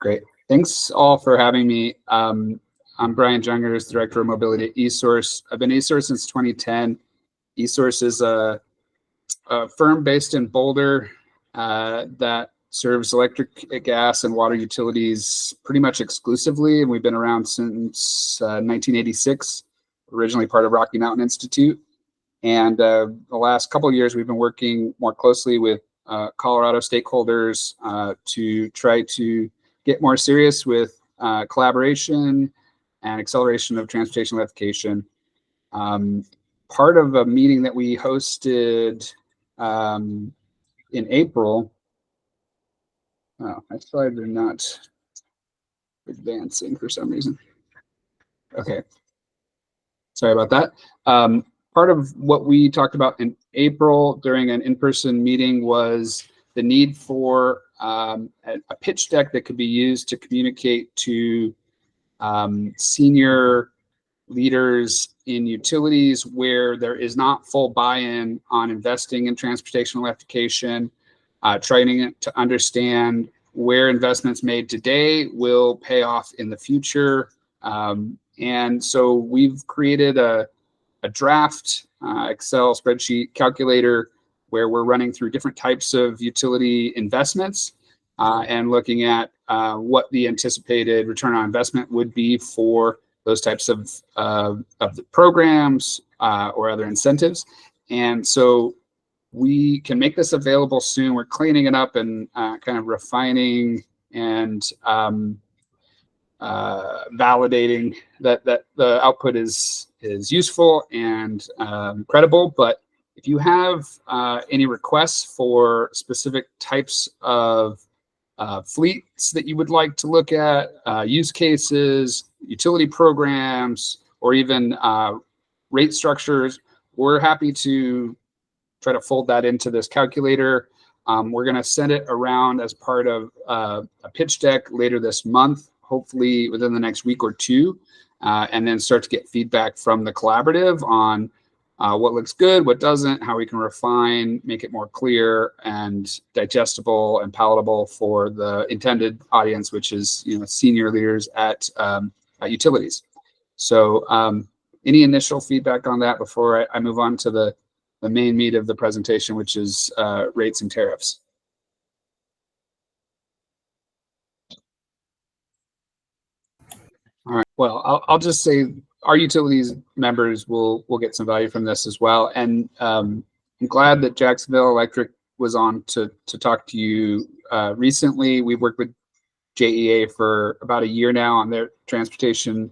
Great. Thanks all for having me. I'm Bryan Jungers, Director of Mobility at eSource. I've been at eSource since 2010. eSource is a firm based in Boulder that serves electric, gas, and water utilities pretty much exclusively, and we've been around since 1986, originally part of Rocky Mountain Institute. And the last couple of years, we've been working more closely with Colorado stakeholders to try to get more serious with collaboration and acceleration of transportation electrification. Part of a meeting that we hosted in April. Oh, my slides are not advancing for some reason. Okay, sorry about that. Part of what we talked about in April during an in-person meeting was the need for a pitch deck that could be used to communicate to senior leaders in utilities where there is not full buy-in on investing in transportation electrification, trying to understand where investments made today will pay off in the future. And so we've created a draft Excel spreadsheet calculator where we're running through different types of utility investments and looking at what the anticipated return on investment would be for those types of the programs or other incentives. And so we can make this available soon. We're cleaning it up and kind of refining and validating that the output is useful and credible. But if you have any requests for specific types of fleets that you would like to look at, use cases, utility programs, or even rate structures, we're happy to try to fold that into this calculator. We're going to send it around as part of a pitch deck later this month, hopefully within the next week or two, and then start to get feedback from the collaborative on what looks good, what doesn't, how we can refine, make it more clear and digestible and palatable for the intended audience, which is senior leaders at utilities. So any initial feedback on that before I move on to the main meat of the presentation, which is rates and tariffs? All right. Well, I'll just say our utilities members will get some value from this as well. And I'm glad that Jacksonville Electric was on to talk to you recently. We've worked with JEA for about a year now on their transportation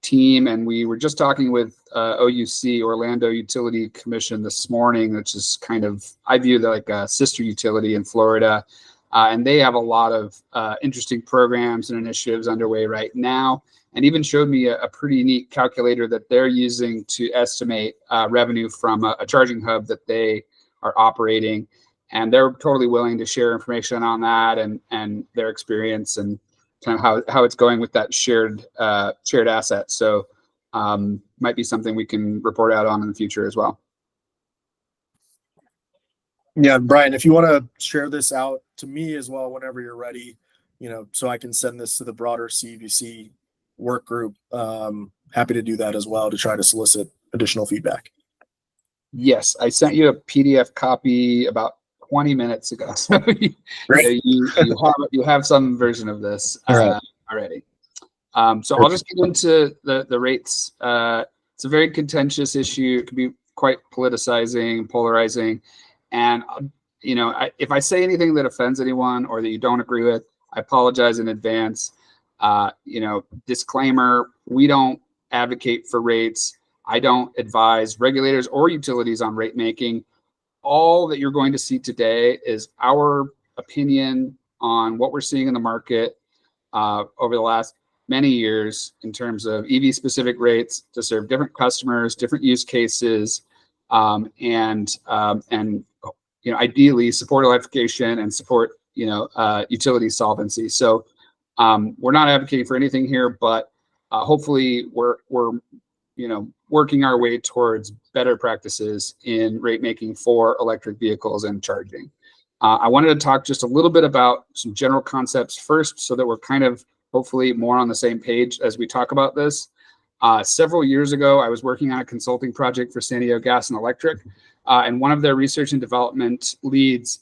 team, and we were just talking with OUC, Orlando Utility Commission, this morning, which is kind of, I view that like a sister utility in Florida. And they have a lot of interesting programs and initiatives underway right now, and even showed me a pretty neat calculator that they're using to estimate revenue from a charging hub that they are operating. And they're totally willing to share information on that and their experience and kind of how it's going with that shared asset. So might be something we can report out on in the future as well. Yeah, Brian, if you want to share this out to me as well whenever you're ready, so I can send this to the broader CEVC work group, happy to do that as well to try to solicit additional feedback. Yes, I sent you a PDF copy about 20 minutes ago. So you have some version of this already. So I'll just get into the rates. It's a very contentious issue. It can be quite politicizing, polarizing. And, if I say anything that offends anyone or that you don't agree with, I apologize in advance. Disclaimer, we don't advocate for rates. I don't advise regulators or utilities on rate making. All that you're going to see today is our opinion on what we're seeing in the market over the last many years in terms of EV specific rates to serve different customers, different use cases, and ideally support electrification and support utility solvency. So we're not advocating for anything here, but hopefully we're working our way towards better practices in rate making for electric vehicles and charging. I wanted to talk just a little bit about some general concepts first so that we're kind of hopefully more on the same page as we talk about this. Several years ago, I was working on a consulting project for San Diego Gas and Electric, and one of their research and development leads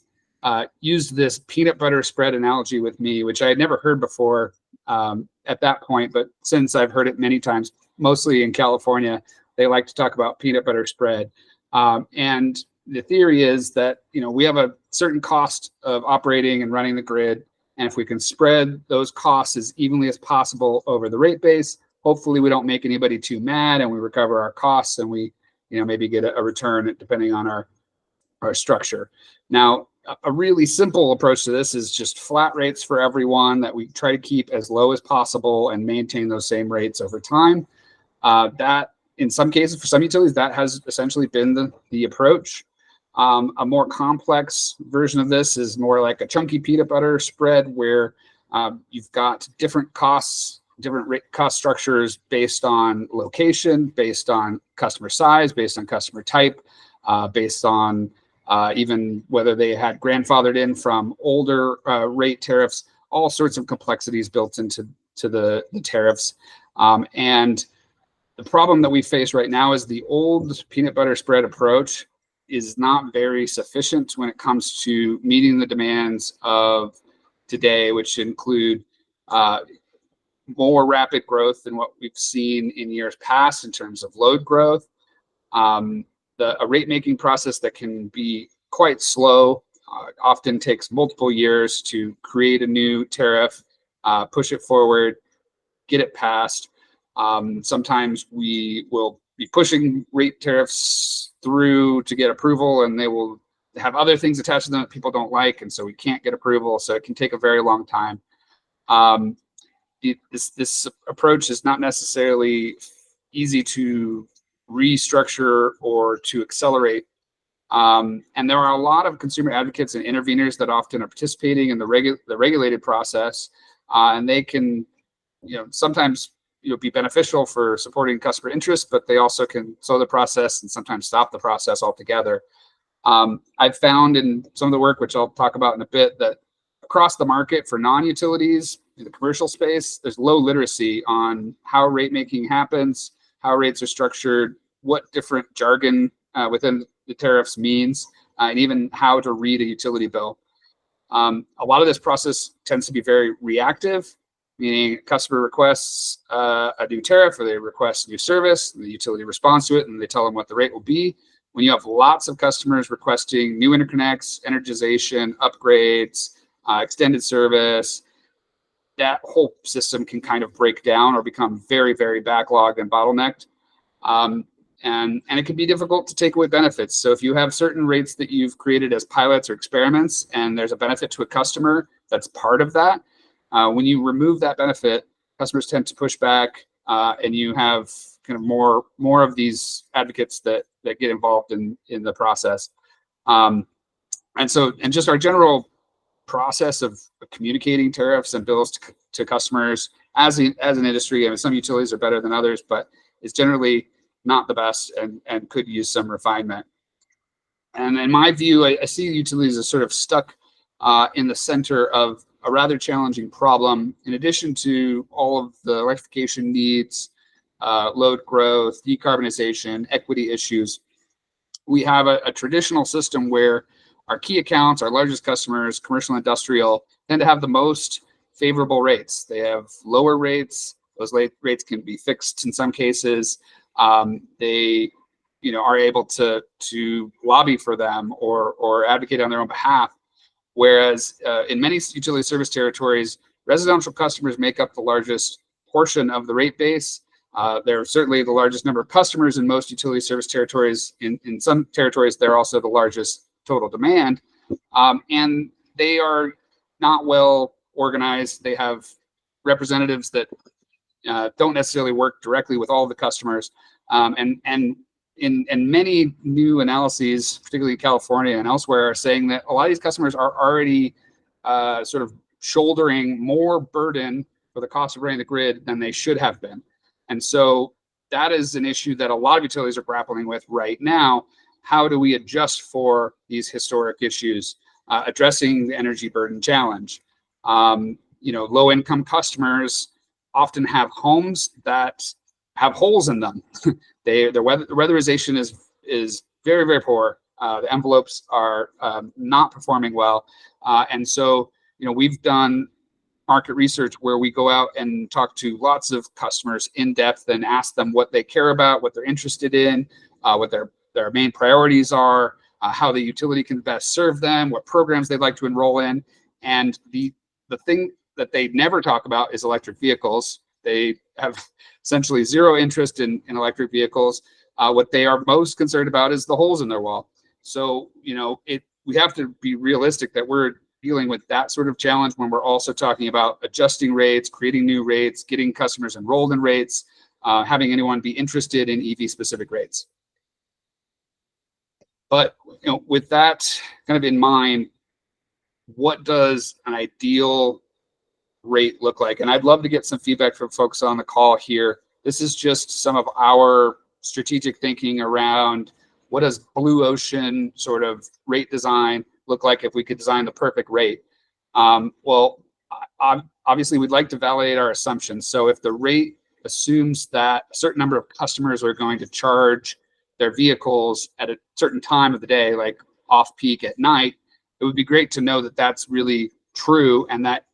used this peanut butter spread analogy with me, which I had never heard before at that point, but since I've heard it many times, mostly in California, they like to talk about peanut butter spread. And the theory is that, we have a certain cost of operating and running the grid, and if we can spread those costs as evenly as possible over the rate base, hopefully we don't make anybody too mad and we recover our costs and we, maybe get a return depending on our structure. Now, a really simple approach to this is just flat rates for everyone that we try to keep as low as possible and maintain those same rates over time. That, in some cases, for some utilities, that has essentially been the approach. A more complex version of this is more like a chunky peanut butter spread where you've got different costs, different rate cost structures based on location, based on customer size, based on customer type, based on even whether they had grandfathered in from older rate tariffs, all sorts of complexities built into the tariffs. And the problem that we face right now is the old peanut butter spread approach is not very sufficient when it comes to meeting the demands of today, which include more rapid growth than what we've seen in years past in terms of load growth. A rate making process that can be quite slow, often takes multiple years to create a new tariff, push it forward, get it passed. Sometimes we will be pushing rate tariffs through to get approval, and they will have other things attached to them that people don't like, and so we can't get approval. So it can take a very long time. This approach is not necessarily easy to restructure or to accelerate. And there are a lot of consumer advocates and interveners that often are participating in the regulated process, and they can, sometimes be beneficial for supporting customer interests, but they also can slow the process and sometimes stop the process altogether. I've found in some of the work, which I'll talk about in a bit, that across the market for non-utilities in the commercial space, there's low literacy on how rate making happens, how rates are structured, what different jargon within the tariffs means, and even how to read a utility bill. A lot of this process tends to be very reactive, meaning a customer requests a new tariff or they request a new service, and the utility responds to it, and they tell them what the rate will be. When you have lots of customers requesting new interconnects, energization, upgrades, extended service, that whole system can kind of break down or become very, very backlogged and bottlenecked. And it can be difficult to take away benefits. So if you have certain rates that you've created as pilots or experiments, and there's a benefit to a customer that's part of that, when you remove that benefit, customers tend to push back, and you have kind of more of these advocates that get involved in the process. And just our general process of communicating tariffs and bills to customers as an industry. I mean, some utilities are better than others, but it's generally not the best and could use some refinement. And in my view, I see utilities as sort of stuck in the center of a rather challenging problem. In addition to all of the electrification needs, load growth, decarbonization, equity issues, we have a traditional system where our key accounts, our largest customers, commercial and industrial, tend to have the most favorable rates. They have lower rates. Those rates can be fixed in some cases. They are able to lobby for them or advocate on their own behalf. Whereas in many utility service territories, residential customers make up the largest portion of the rate base. They're certainly the largest number of customers in most utility service territories. In some territories, they're also the largest total demand. And they are not well organized. They have representatives that don't necessarily work directly with all the customers. And in many new analyses, particularly in California and elsewhere, are saying that a lot of these customers are already sort of shouldering more burden for the cost of running the grid than they should have been. And so that is an issue that a lot of utilities are grappling with right now. How do we adjust for these historic issues? addressing the energy burden challenge. Low-income customers often have homes that have holes in them. The weatherization is very, very poor. The envelopes are not performing well. And so, we've done market research where we go out and talk to lots of customers in depth and ask them what they care about, what they're interested in, what their main priorities are, how the utility can best serve them, what programs they'd like to enroll in. And the thing that they never talk about is electric vehicles. They have essentially zero interest in electric vehicles. What they are most concerned about is the holes in their wall. So, we have to be realistic that we're dealing with that sort of challenge when we're also talking about adjusting rates, creating new rates, getting customers enrolled in rates, having anyone be interested in EV specific rates. But, with that kind of in mind, what does an ideal rate look like? And I'd love to get some feedback from folks on the call here. This is just some of our strategic thinking around what does blue ocean sort of rate design look like if we could design the perfect rate. Well, obviously we'd like to validate our assumptions. So if the rate assumes that a certain number of customers are going to charge their vehicles at a certain time of the day, like off peak at night, it would be great to know that that's really true, and that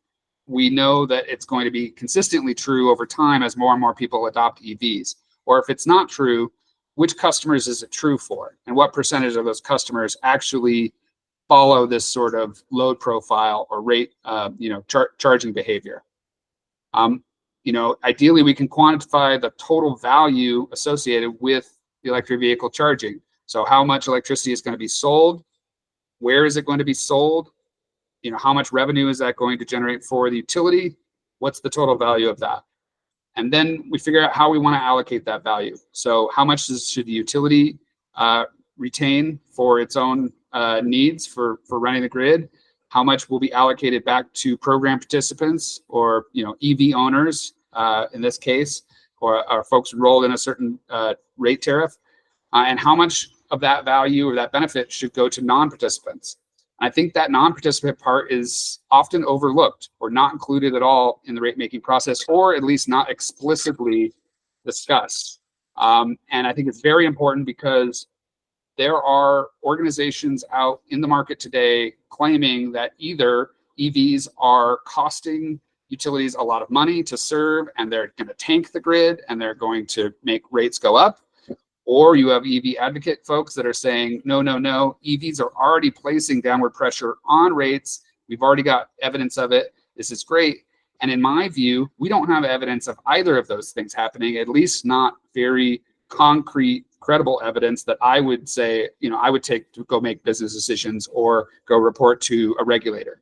we know that it's going to be consistently true over time as more and more people adopt EVs. Or if it's not true, which customers is it true for? And what percentage of those customers actually follow this sort of load profile or rate, charging behavior? Ideally, we can quantify the total value associated with the electric vehicle charging. So how much electricity is going to be sold? Where is it going to be sold? How much revenue is that going to generate for the utility? What's the total value of that? And then we figure out how we want to allocate that value. So how much should the utility retain for its own needs for running the grid? How much will be allocated back to program participants or EV owners in this case, or folks enrolled in a certain rate tariff? And how much of that value or that benefit should go to non-participants? I think that non-participant part is often overlooked or not included at all in the rate making process, or at least not explicitly discussed. And I think it's very important because there are organizations out in the market today claiming that either EVs are costing utilities a lot of money to serve and they're going to tank the grid and they're going to make rates go up. Or you have EV advocate folks that are saying, no, EVs are already placing downward pressure on rates. We've already got evidence of it. This is great. And in my view, we don't have evidence of either of those things happening, at least not very concrete, credible evidence that I would say, I would take to go make business decisions or go report to a regulator.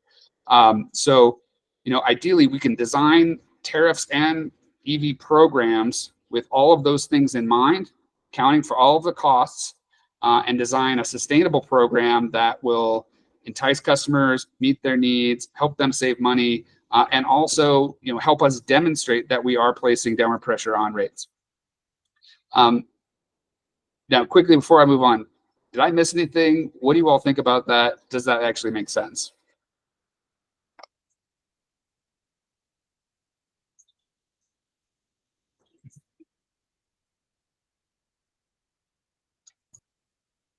Ideally, we can design tariffs and EV programs with all of those things in mind, accounting for all of the costs, and design a sustainable program that will entice customers, meet their needs, help them save money, and also help us demonstrate that we are placing downward pressure on rates. Now, quickly before I move on, did I miss anything? What do you all think about that? Does that actually make sense?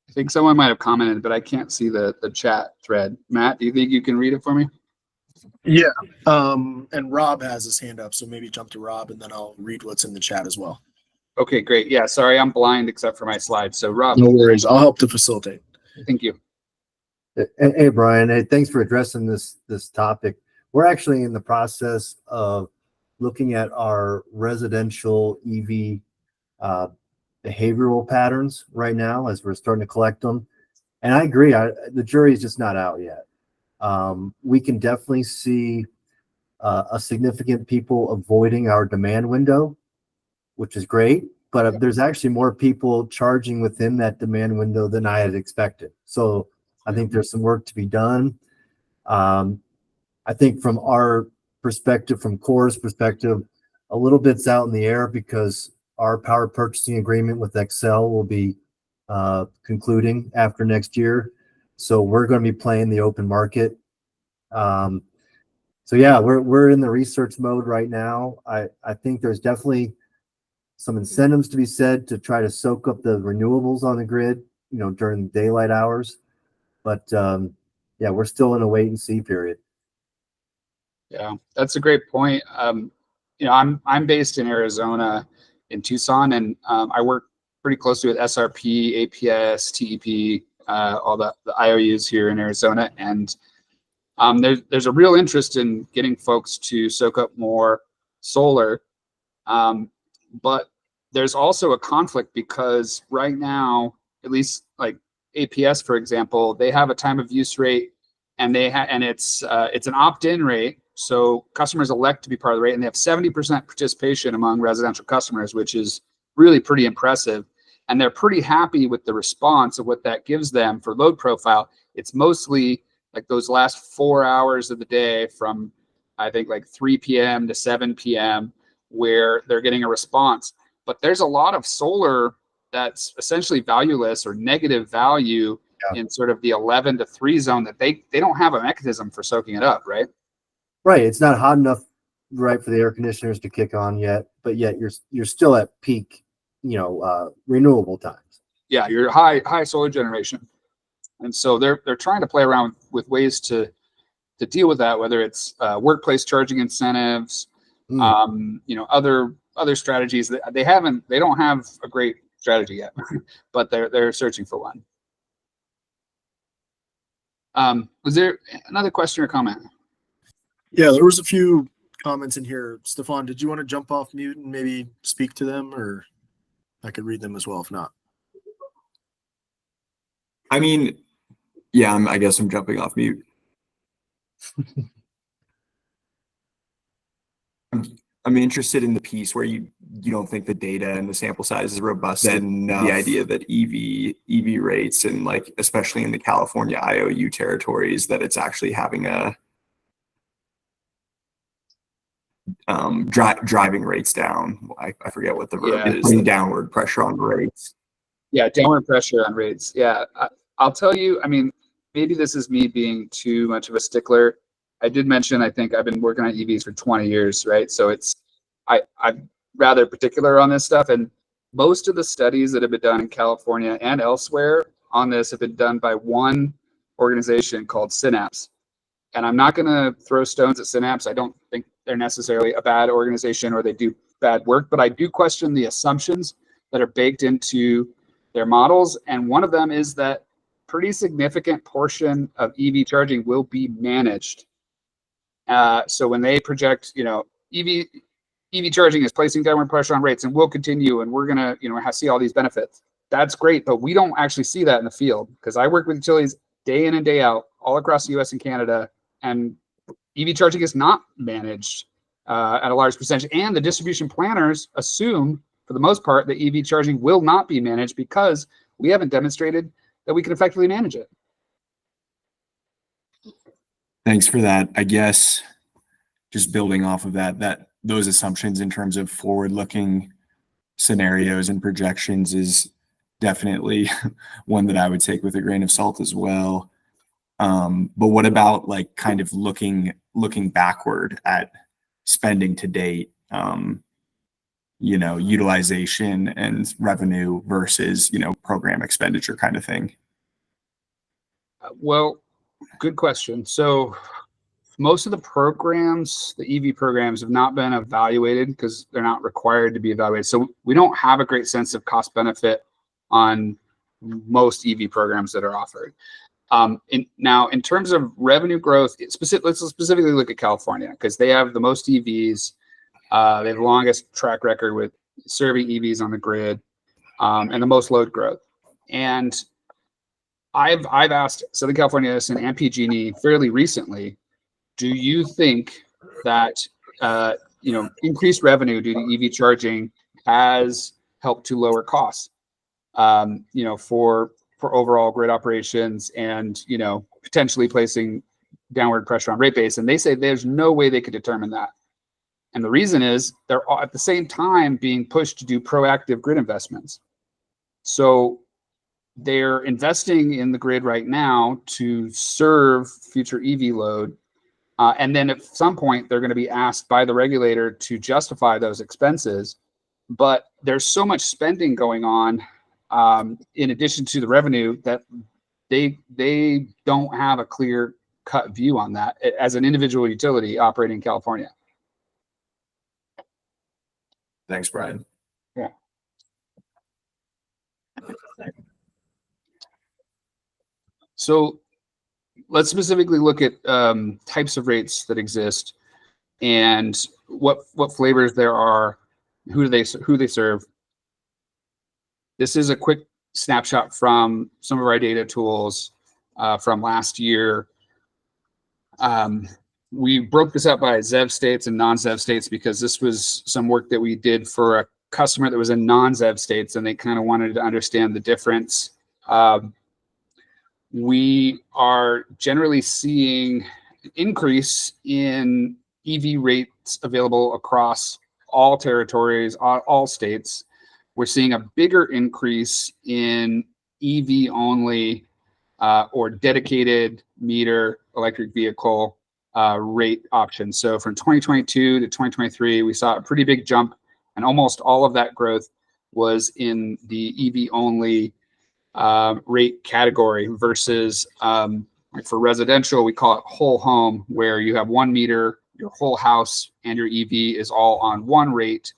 I think someone might have commented, but I can't see the chat thread. Matt, do you think you can read it for me? Yeah. And Rob has his hand up, so maybe jump to Rob and then I'll read what's in the chat as well. Okay, great. Yeah, sorry, I'm blind except for my slides. So Rob. No worries. I'll help to facilitate. Thank you. Hey, Brian. Hey, thanks for addressing this topic. We're actually in the process of looking at our residential EV behavioral patterns right now as we're starting to collect them. And I agree, the jury is just not out yet. We can definitely see a significant people avoiding our demand window, which is great. But there's actually more people charging within that demand window than I had expected. So I think there's some work to be done. I think from our perspective, from Core's perspective, a little bit's out in the air because our power purchasing agreement with Excel will be concluding after next year. So we're going to be playing the open market. So yeah, we're in the research mode right now. I think there's definitely some incentives to be said to try to soak up the renewables on the grid, during daylight hours. But yeah, we're still in a wait and see period. Yeah, that's a great point. I'm based in Arizona, in Tucson, and I work pretty closely with SRP, APS, TEP, all the IOUs here in Arizona, and there's a real interest in getting folks to soak up more solar, but there's also a conflict because right now, at least like APS, for example, they have a time of use rate, and it's an opt-in rate. So customers elect to be part of the rate, and they have 70% participation among residential customers, which is really pretty impressive. And they're pretty happy with the response of what that gives them for load profile. It's mostly like those last 4 hours of the day from, I think, like 3 p.m. to 7 p.m. where they're getting a response. But there's a lot of solar that's essentially valueless or negative value in sort of the 11 to 3 zone that they don't have a mechanism for soaking it up, right? Right. It's not hot enough, right, for the air conditioners to kick on yet, but yet you're still at peak, renewable times. Yeah, you're high solar generation. And so they're trying to play around with ways to deal with that, whether it's workplace charging incentives, other strategies that they don't have a great strategy yet, but they're searching for one. Was there another question or comment? Yeah, there was a few comments in here. Stefan, did you want to jump off mute and maybe speak to them, or I could read them as well if not? I mean, yeah, I guess I'm jumping off mute. I'm interested in the piece where you don't think the data and the sample size is robust enough. The idea that EV rates, and like especially in the California IOU territories, that it's actually having a driving rates down. I forget what the verb is. Putting downward pressure on rates. Yeah, downward pressure on rates. Yeah, I'll tell you. I mean, maybe this is me being too much of a stickler. I did mention, I think I've been working on EVs for 20 years, right? So I'm rather particular on this stuff. And most of the studies that have been done in California and elsewhere on this have been done by one organization called Synapse. And I'm not going to throw stones at Synapse. I don't think they're necessarily a bad organization or they do bad work, but I do question the assumptions that are baked into their models. And one of them is that pretty significant portion of EV charging will be managed. So when they project, EV charging is placing downward pressure on rates and will continue, and we're gonna, see all these benefits. That's great, but we don't actually see that in the field because I work with utilities day in and day out all across the U.S. and Canada, and EV charging is not managed at a large percentage. And the distribution planners assume, for the most part, that EV charging will not be managed because we haven't demonstrated that we can effectively manage it. Thanks for that. I guess just building off of that those assumptions in terms of forward-looking scenarios and projections is definitely one that I would take with a grain of salt as well. But what about like kind of looking backward at spending to date, utilization and revenue versus, program expenditure kind of thing? Well, good question. So most of the programs, the EV programs, have not been evaluated because they're not required to be evaluated. So we don't have a great sense of cost benefit on most EV programs that are offered. Now, in terms of revenue growth, let's specifically look at California because they have the most EVs. They have the longest track record with serving EVs on the grid, and the most load growth. And I've asked Southern California Edison and PG&E fairly recently, do you think that increased revenue due to EV charging has helped to lower costs, for overall grid operations and potentially placing downward pressure on rate base? And they say there's no way they could determine that. And the reason is they're at the same time being pushed to do proactive grid investments. So they're investing in the grid right now to serve future EV load. And then at some point, they're going to be asked by the regulator to justify those expenses. But there's so much spending going on in addition to the revenue that they don't have a clear cut view on that as an individual utility operating in California. Thanks, Bryan. Yeah. So let's specifically look at types of rates that exist and what flavors there are, who they serve. This is a quick snapshot from some of our data tools from last year. We broke this up by ZEV states and non-ZEV states because this was some work that we did for a customer that was in non-ZEV states, and they kind of wanted to understand the difference. We are generally seeing an increase in EV rates available across all territories, all states. We're seeing a bigger increase in EV only or dedicated meter electric vehicle rate options. So from 2022 to 2023, we saw a pretty big jump, and almost all of that growth was in the EV only rate category versus like for residential, we call it whole home, where you have one meter, your whole house and your EV is all on one rate.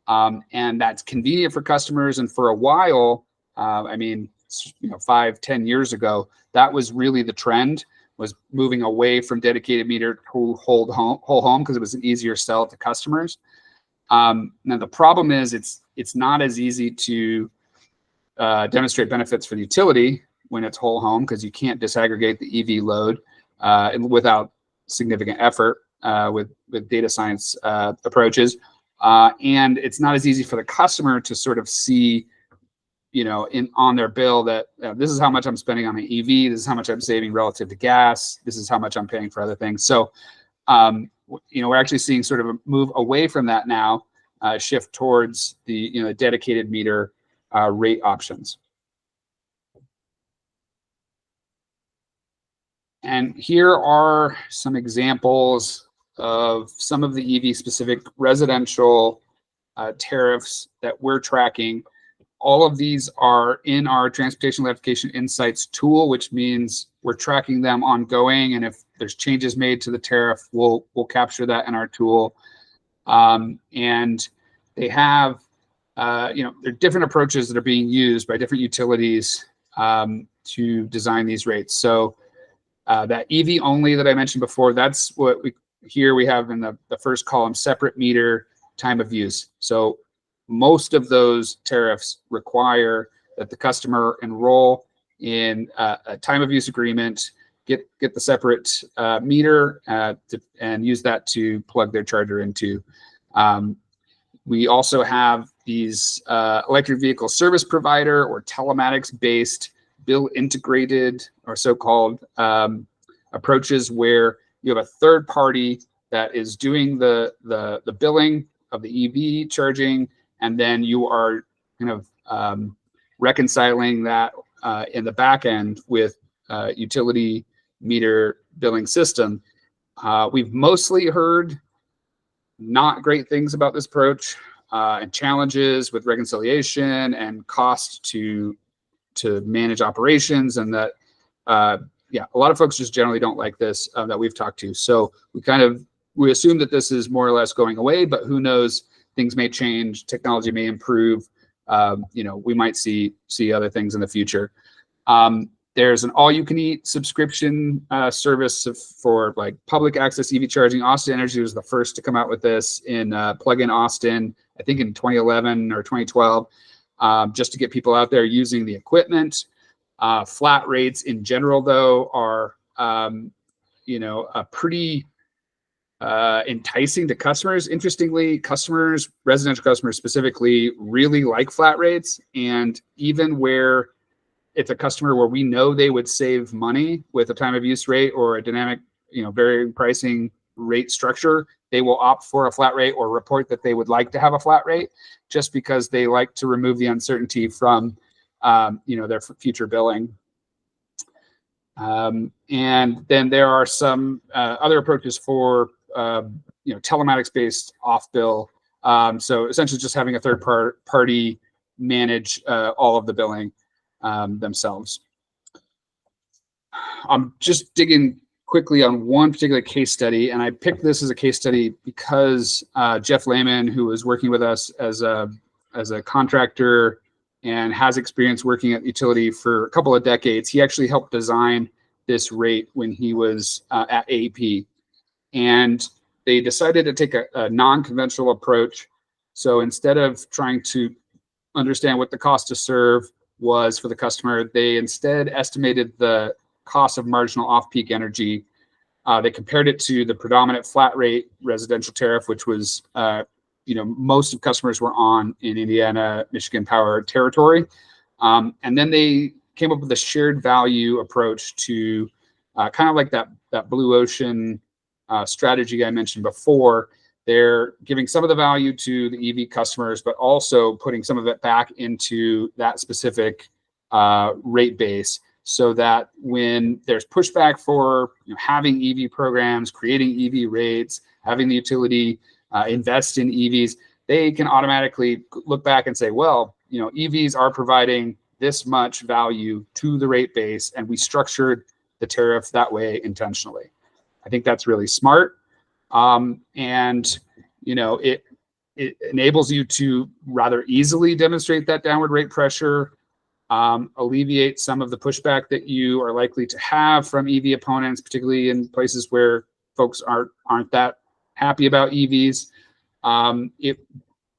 And that's convenient for customers. And for a while, I mean, 5-10 years ago, that was really the trend, was moving away from dedicated meter to whole home because it was an easier sell to customers. Now the problem is it's not as easy to demonstrate benefits for the utility when it's whole home because you can't disaggregate the EV load without significant effort with data science approaches. And it's not as easy for the customer to sort of see, on their bill that this is how much I'm spending on an EV, this is how much I'm saving relative to gas, this is how much I'm paying for other things. So, we're actually seeing sort of a move away from that now, shift towards the dedicated meter rate options. And here are some examples of some of the EV specific residential tariffs that we're tracking. All of these are in our Transportation Electrification Insights tool, which means we're tracking them ongoing. And if there's changes made to the tariff, we'll capture that in our tool. And they have, there are different approaches that are being used by different utilities to design these rates. So that EV only that I mentioned before, that's what we have in the first column, separate meter time of use. So most of those tariffs require that the customer enroll in a time of use agreement, get the separate meter and use that to plug their charger into. We also have these electric vehicle service provider or telematics based bill integrated or so-called approaches where you have a third party that is doing the billing of the EV charging, and then you are kind of reconciling that in the back end with utility meter billing system. We've mostly heard not great things about this approach and challenges with reconciliation and cost to manage operations, and that a lot of folks just generally don't like this that we've talked to. So we assume that this is more or less going away, but who knows? Things may change, technology may improve. We might see other things in the future. There's an all-you-can-eat subscription service for like public access EV charging. Austin Energy was the first to come out with this in Plug-in Austin, I think in 2011 or 2012, just to get people out there using the equipment. Flat rates in general, though, are pretty enticing to customers. Interestingly, residential customers specifically, really like flat rates, and even where it's a customer where we know they would save money with a time of use rate or a dynamic, varying pricing rate structure, they will opt for a flat rate or report that they would like to have a flat rate just because they like to remove the uncertainty from their future billing. And then there are some other approaches for telematics-based off-bill. So essentially, just having a third party manage all of the billing themselves. I'm just digging quickly on one particular case study, and I picked this as a case study because Jeff Lehman, who was working with us as a contractor and has experience working at utility for a couple of decades, he actually helped design this rate when he was at AEP. And they decided to take a non-conventional approach. So instead of trying to understand what the cost to serve was for the customer, they instead estimated the cost of marginal off-peak energy. They compared it to the predominant flat rate residential tariff, which was most of customers were on in Indiana, Michigan Power territory. And then they came up with a shared value approach to kind of like that blue ocean strategy I mentioned before. They're giving some of the value to the EV customers, but also putting some of it back into that specific rate base, so that when there's pushback for having EV programs, creating EV rates, having the utility invest in EVs, they can automatically look back and say, well, EVs are providing this much value to the rate base, and we structured the tariff that way intentionally. I think that's really smart. And it enables you to rather easily demonstrate that downward rate pressure, alleviate some of the pushback that you are likely to have from EV opponents, particularly in places where folks aren't that happy about EVs. It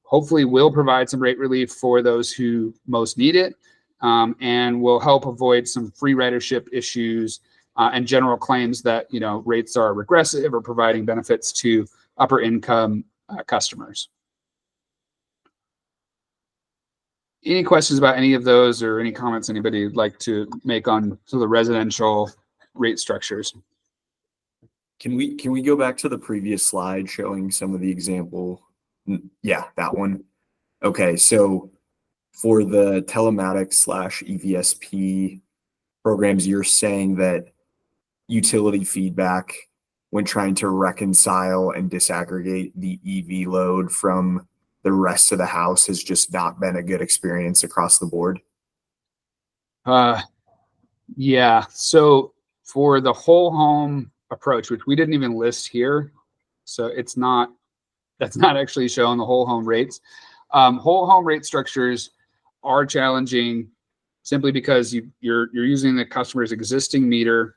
hopefully will provide some rate relief for those who most need it, and will help avoid some free ridership issues and general claims that rates are regressive or providing benefits to upper income customers. Any questions about any of those, or any comments anybody would like to make on some of the residential rate structures? Can we go back to the previous slide showing some of the example? Yeah, that one. Okay, so for the telematics / EVSP programs, you're saying that utility feedback when trying to reconcile and disaggregate the EV load from the rest of the house has just not been a good experience across the board? Yeah, so for the whole home approach, which we didn't even list here, so that's not actually showing the whole home rates. Whole home rate structures are challenging simply because you're using the customer's existing meter,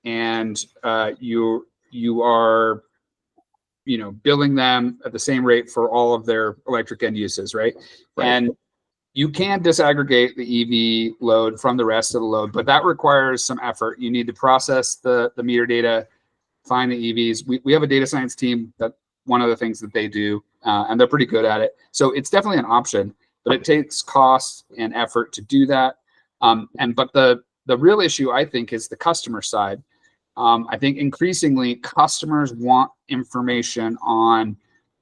and you are billing them at the same rate for all of their electric end uses, right? And you can disaggregate the EV load from the rest of the load, but that requires some effort. You need to process the meter data, find the EVs. We have a data science team that one of the things that they do, and they're pretty good at it. So it's definitely an option, but it takes cost and effort to do that. But the real issue, I think, is the customer side. I think increasingly customers want information on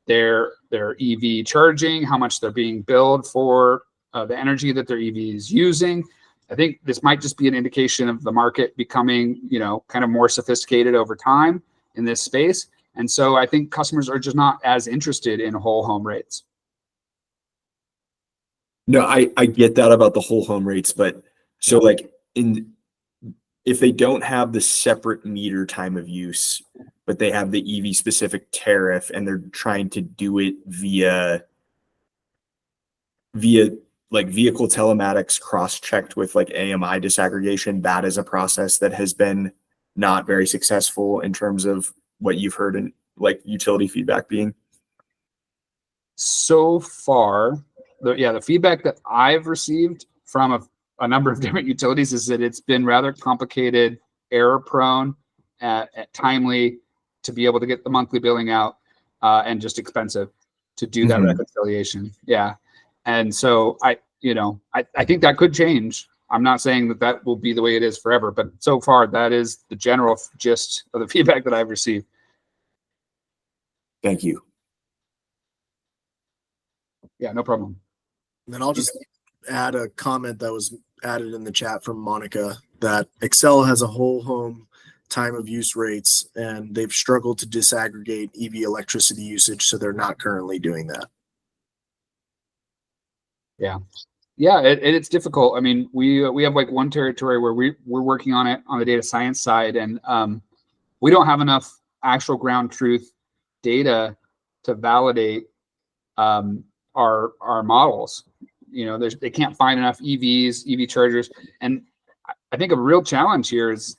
their EV charging, how much they're being billed for the energy that their EV is using. I think this might just be an indication of the market becoming, kind of more sophisticated over time in this space. And so I think customers are just not as interested in whole home rates. No, I get that about the whole home rates, but so if they don't have the separate meter time of use, but they have the EV specific tariff and they're trying to do it via like vehicle telematics cross-checked with like AMI disaggregation, that is a process that has been not very successful in terms of what you've heard in like utility feedback being. So far, the feedback that I've received from a number of different utilities is that it's been rather complicated, error prone, at timely to be able to get the monthly billing out, and just expensive to do that reconciliation. Yeah. And so I think that could change. I'm not saying that will be the way it is forever, but so far that is the general gist of the feedback that I've received. Thank you. Yeah, no problem. And then I'll just add a comment that was added in the chat from Monica that Excel has a whole home time of use rates, and they've struggled to disaggregate EV electricity usage, so they're not currently doing that. Yeah, it's difficult. I mean, we have like one territory where we're working on it on the data science side, and we don't have enough actual ground truth data to validate our models. You know, they can't find enough EVs, EV chargers, and I think a real challenge here is,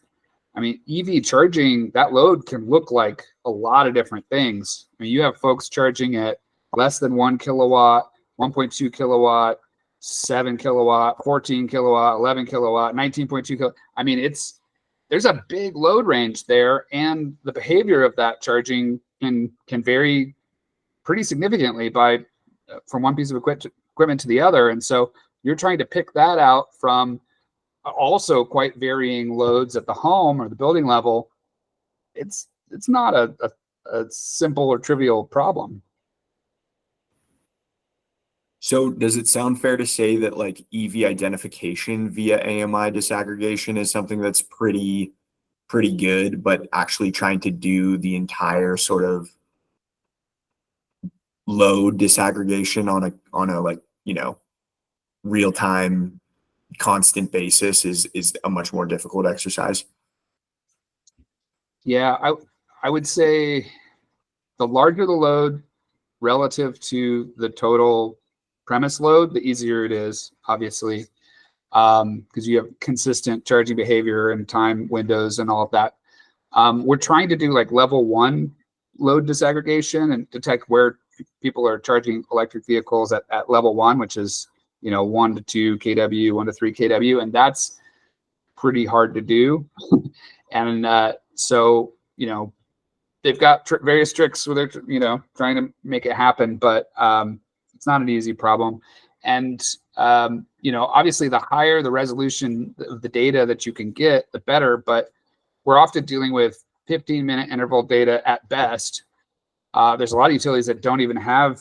I mean, EV charging, that load can look like a lot of different things. I mean, you have folks charging at less than 1 kilowatt, 1.2 kilowatt, 7 kilowatt, 14 kilowatt, 11 kilowatt, 19.2 kilowatt. I mean, there's a big load range there, and the behavior of that charging can vary pretty significantly from one piece of equipment to the other. And so you're trying to pick that out from also quite varying loads at the home or the building level. It's not a simple or trivial problem. So does it sound fair to say that like EV identification via AMI disaggregation is something that's pretty good, but actually trying to do the entire sort of load disaggregation on a like, you know, real time constant basis is a much more difficult exercise? Yeah, I would say the larger the load relative to the total premise load, the easier it is, obviously, because you have consistent charging behavior and time windows and all of that. We're trying to do like level 1 load disaggregation and detect where people are charging electric vehicles at level 1, which is, you know, 1 to 2 kW, 1 to 3 kW, and that's pretty hard to do. And so, you know, they've got various tricks where they're, you know, trying to make it happen, but it's not an easy problem. And, you know, obviously the higher the resolution of the data that you can get, the better, but we're often dealing with 15-minute interval data at best. There's a lot of utilities that don't even have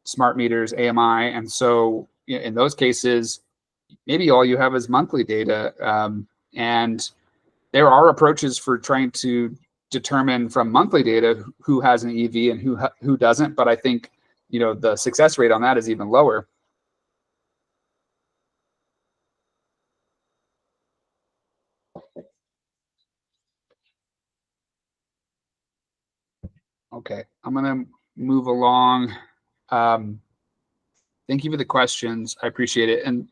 smart meters, AMI. And so, you know, in those cases, maybe all you have is monthly data. And there are approaches for trying to determine from monthly data who has an EV and who doesn't. But I think, you know, the success rate on that is even lower. Okay, I'm gonna move along. Thank you for the questions. I appreciate it. And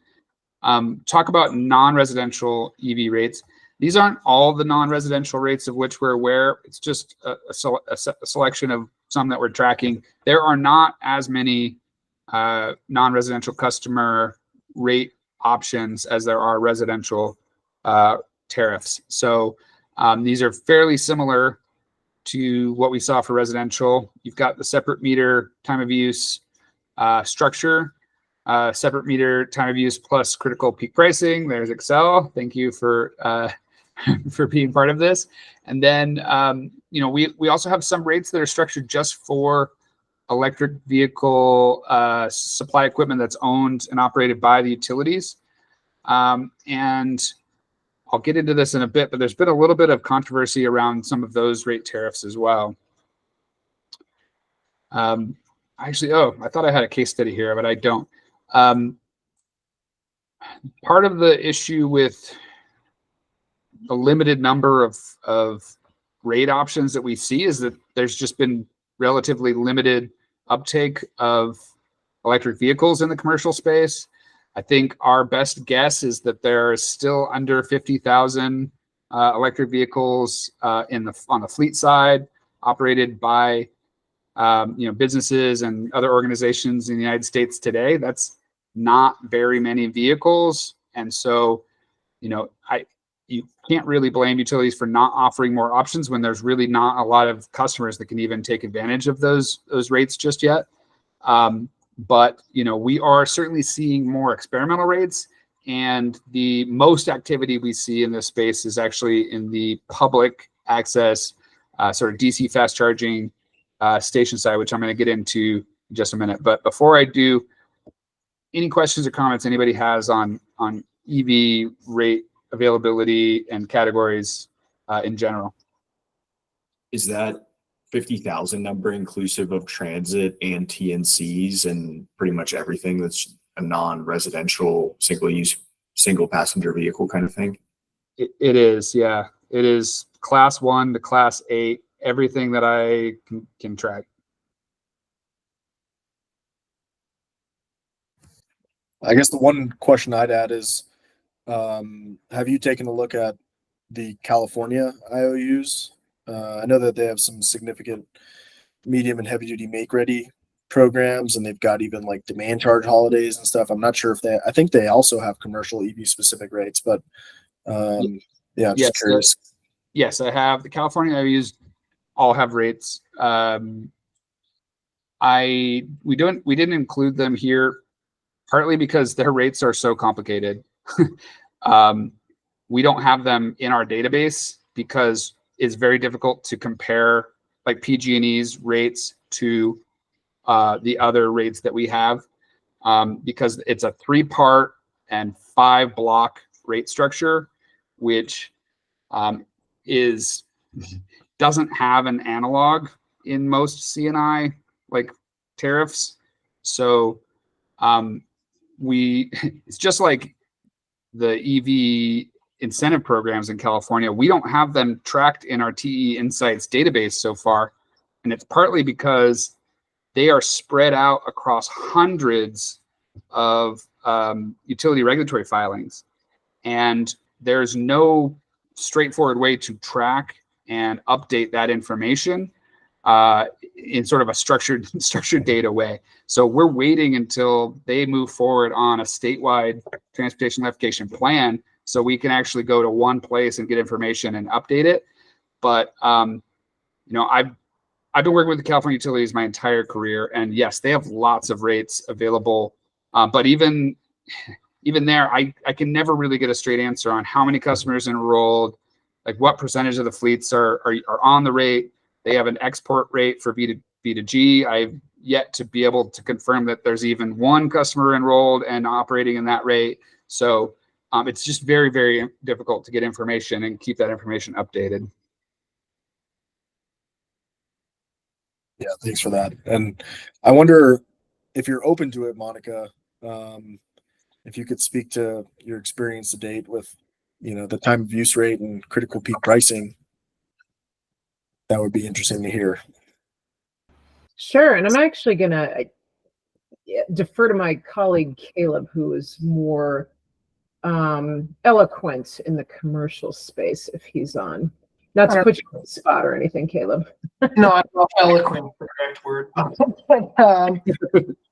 talk about non-residential EV rates. These aren't all the non-residential rates of which we're aware. It's just a selection of some that we're tracking. There are not as many non-residential customer rate options as there are residential tariffs. So these are fairly similar to what we saw for residential. You've got the separate meter time of use structure, separate meter time of use plus critical peak pricing. There's Excel. Thank you for for being part of this. And then you know, we also have some rates that are structured just for electric vehicle supply equipment that's owned and operated by the utilities. And I'll get into this in a bit, but there's been a little bit of controversy around some of those rate tariffs as well. Actually, I thought I had a case study here, but I don't. Part of the issue with the limited number of rate options that we see is that there's just been relatively limited uptake of electric vehicles in the commercial space. I think our best guess is that there are still under 50,000 electric vehicles on the fleet side, operated by you know, businesses and other organizations in the United States today. That's not very many vehicles, and so, you know, you can't really blame utilities for not offering more options when there's really not a lot of customers that can even take advantage of those rates just yet. But, you know, we are certainly seeing more experimental rates, and the most activity we see in this space is actually in the public access sort of DC fast charging station side, which I'm going to get into in just a minute. But before I do, any questions or comments anybody has on EV rate availability and categories in general. Is that 50,000 number inclusive of transit and TNCs and pretty much everything that's a non-residential single passenger vehicle kind of thing? It is, yeah. It is class 1 to class 8, everything that I can track. I guess the one question I'd add is, have you taken a look at the California IOUs? I know that they have some significant medium and heavy duty make ready programs, and they've got even like demand charge holidays and stuff. I'm not sure if I think they also have commercial EV specific rates, but yeah, I'm just curious. Yes, I have. The California IOUs all have rates. We didn't include them here, partly because their rates are so complicated. We don't have them in our database because it's very difficult to compare like PG&E's rates to the other rates that we have, because it's a 3-part and 5-block rate structure, which doesn't have an analog in most C&I like tariffs. So it's just like the EV incentive programs in California. We don't have them tracked in our TE Insights database so far. And it's partly because they are spread out across hundreds of utility regulatory filings. And there's no straightforward way to track and update that information in sort of a structured data way. So we're waiting until they move forward on a statewide transportation electrification plan so we can actually go to one place and get information and update it. But I've been working with the California utilities my entire career, and yes, they have lots of rates available. But even there, I can never really get a straight answer on how many customers enrolled, like what percentage of the fleets are on the rate. They have an export rate for B2G. I've yet to be able to confirm that there's even one customer enrolled and operating in that rate. So it's just very, very difficult to get information and keep that information updated. Yeah, thanks for that. And I wonder if you're open to it, Monica, if you could speak to your experience to date with, the time of use rate and critical peak pricing. That would be interesting to hear. Sure. And I'm actually going to defer to my colleague, Caleb, who is more eloquent in the commercial space if he's on. Not to put you on the spot or anything, Caleb. No, I don't know if eloquent is the correct word.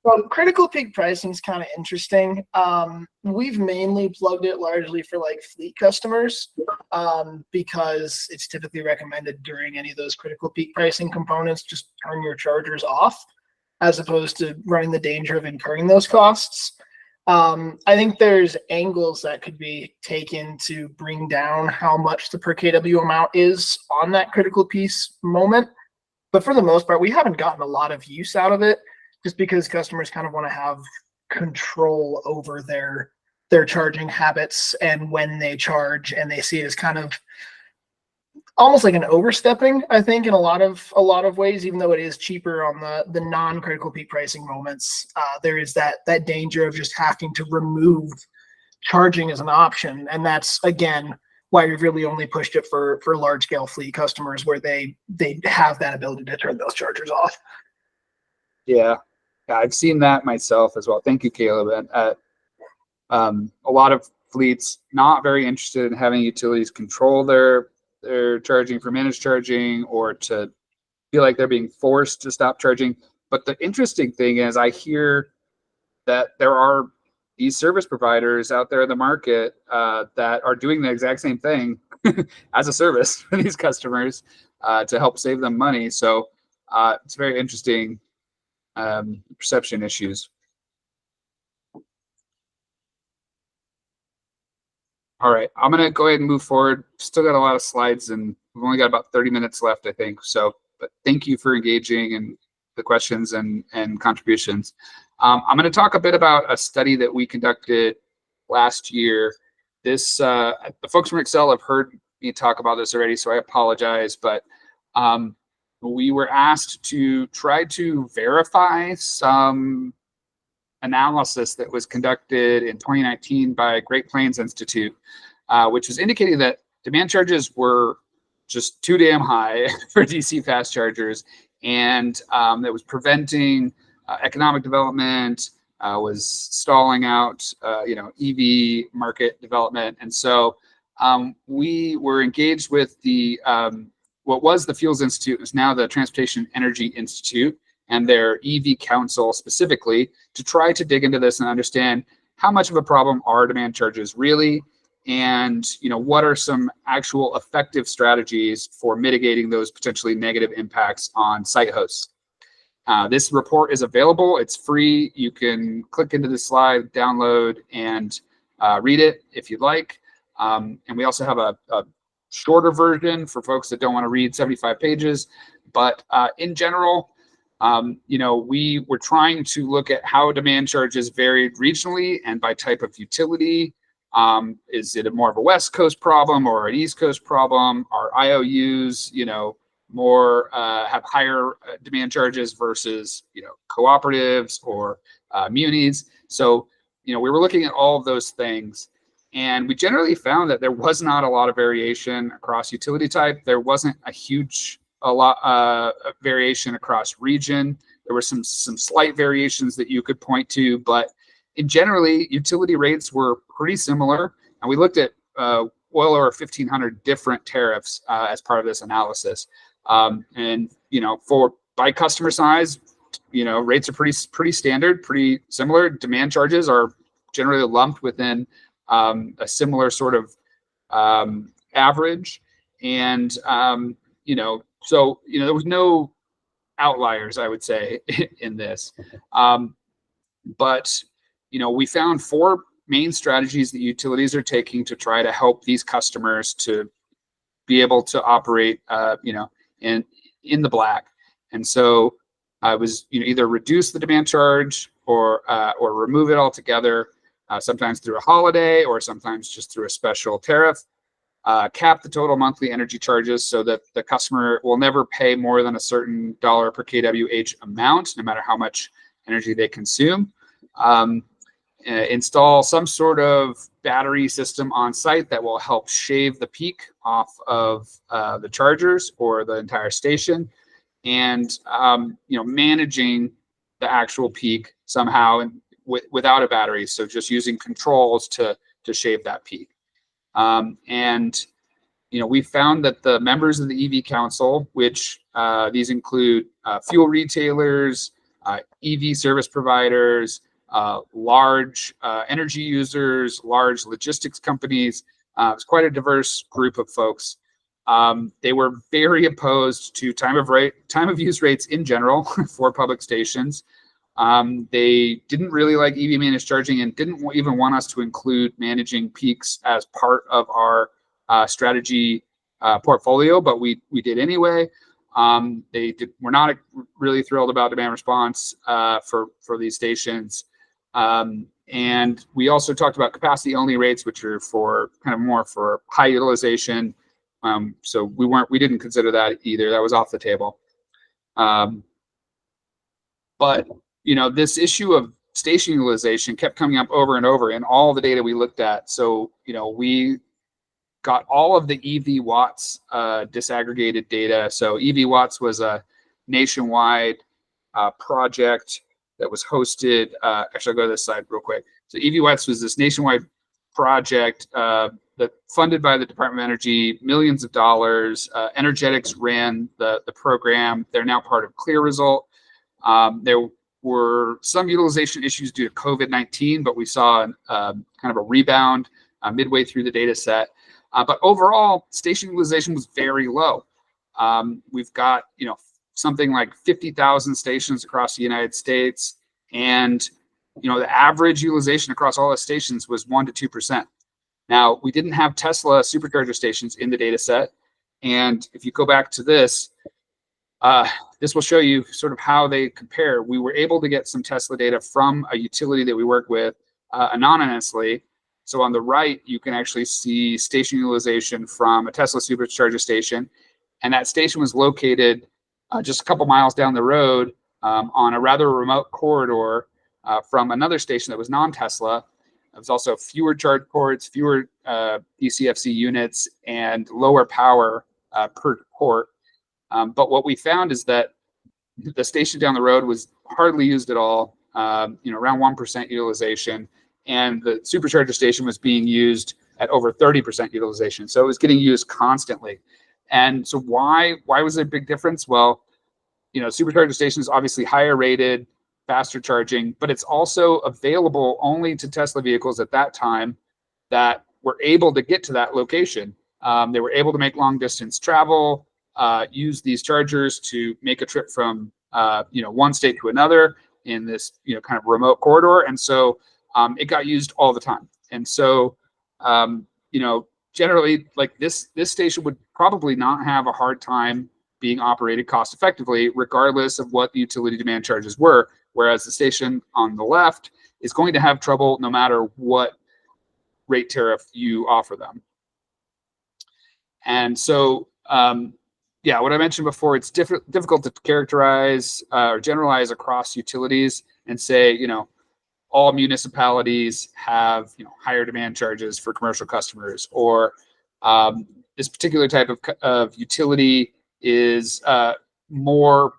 Well, critical peak pricing is kind of interesting. We've mainly plugged it largely for like fleet customers because it's typically recommended during any of those critical peak pricing components, just turn your chargers off as opposed to running the danger of incurring those costs. I think there's angles that could be taken to bring down how much the per kW amount is on that critical piece moment. But for the most part, we haven't gotten a lot of use out of it just because customers kind of want to have control over their charging habits and when they charge, and they see it as kind of almost like an overstepping, I think, in a lot of ways. Even though it is cheaper on the non-critical peak pricing moments, there is that danger of just having to remove charging as an option, and that's again why we've really only pushed it for large scale fleet customers where they have that ability to turn those chargers off. Yeah, I've seen that myself as well. Thank you, Caleb. A lot of fleets not very interested in having utilities control their charging for managed charging, or to feel like they're being forced to stop charging. But the interesting thing is I hear that there are these service providers out there in the market that are doing the exact same thing as a service for these customers to help save them money. So it's very interesting perception issues. All right, I'm going to go ahead and move forward. Still got a lot of slides, and we've only got about 30 minutes left, I think. So, but thank you for engaging and the questions and contributions. I'm going to talk a bit about a study that we conducted last year. This the folks from Excel have heard me talk about this already, so I apologize. But we were asked to try to verify some analysis that was conducted in 2019 by Great Plains Institute, which was indicating that demand charges were just too damn high for DC fast chargers, and that was preventing economic development, was stalling out, EV market development. And so we were engaged with the what was the Fuels Institute, is now the Transportation Energy Institute, and their EV Council specifically, to try to dig into this and understand how much of a problem are demand charges really, and what are some actual effective strategies for mitigating those potentially negative impacts on site hosts. This report is available. It's free. You can click into the slide, download, and read it if you'd like. And we also have a shorter version for folks that don't want to read 75 pages. But in general, we were trying to look at how demand charges varied regionally and by type of utility. Is it more of a West Coast problem or an East Coast problem? Are IOUs, more have higher demand charges versus cooperatives or munis? So we were looking at all of those things, and we generally found that there was not a lot of variation across utility type. There wasn't a lot of variation across region. There were some slight variations that you could point to, but in generally, utility rates were pretty similar. And we looked at well over 1,500 different tariffs as part of this analysis. And by customer size, rates are pretty standard, pretty similar. Demand charges are generally lumped within a similar sort of average. And so there was no outliers, I would say, in this. But we found 4 main strategies that utilities are taking to try to help these customers to be able to operate, in the black. And so I was, either reduce the demand charge or remove it altogether, sometimes through a holiday or sometimes just through a special tariff. Cap the total monthly energy charges so that the customer will never pay more than a certain dollar per kWh amount, no matter how much energy they consume. Install some sort of battery system on site that will help shave the peak off of the chargers or the entire station, and managing the actual peak somehow and without a battery. So just using controls to shave that peak. We found that the members of the EV Council, which these include fuel retailers, EV service providers, large energy users, large logistics companies. It's quite a diverse group of folks. They were very opposed to time of use rates in general for public stations. They didn't really like EV managed charging and didn't even want us to include managing peaks as part of our strategy portfolio, but we did anyway. We're not really thrilled about demand response for these stations. And we also talked about capacity only rates, which are for kind of more for high utilization. So we didn't consider that either. That was off the table. But this issue of station utilization kept coming up over and over in all the data we looked at. So we got all of the EV watts disaggregated data. So EV watts was a nationwide project that was hosted. Actually, I'll go to this slide real quick. So EV watts was this nationwide project that funded by the Department of Energy, millions of dollars. Energetics ran the program. They're now part of Clear Result. There were some utilization issues due to COVID-19, but we saw kind of a rebound midway through the data set. But overall, station utilization was very low. We've got, something like 50,000 stations across the United States. And, the average utilization across all the stations was 1% to 2%. Now, we didn't have Tesla supercharger stations in the data set. And if you go back to this, this will show you sort of how they compare. We were able to get some Tesla data from a utility that we work with anonymously. So on the right, you can actually see station utilization from a Tesla supercharger station. And that station was located just a couple miles down the road on a rather remote corridor from another station that was non-Tesla. There was also fewer charge ports, fewer ECFC units, and lower power per port. But what we found is that the station down the road was hardly used at all, around 1% utilization, and the supercharger station was being used at over 30% utilization. So it was getting used constantly. And so why was there a big difference? Well, supercharger station is obviously higher rated, faster charging, but it's also available only to Tesla vehicles at that time that were able to get to that location. They were able to make long distance travel, use these chargers to make a trip from one state to another in this kind of remote corridor, and so it got used all the time. And so generally, like this station would probably not have a hard time being operated cost effectively, regardless of what the utility demand charges were. Whereas the station on the left is going to have trouble no matter what rate tariff you offer them. And so, what I mentioned before, it's difficult to characterize or generalize across utilities and say, all municipalities have higher demand charges for commercial customers, or this particular type of utility is more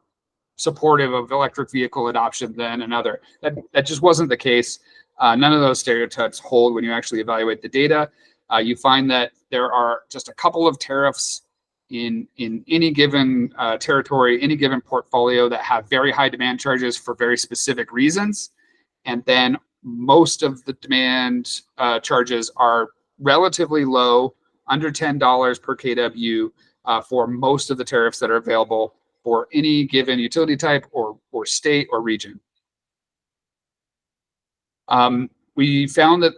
supportive of electric vehicle adoption than another. That just wasn't the case. None of those stereotypes hold when you actually evaluate the data. You find that there are just a couple of tariffs in any given territory, any given portfolio that have very high demand charges for very specific reasons. And then most of the demand charges are relatively low, under $10 per kW for most of the tariffs that are available for any given utility type or state or region. We found that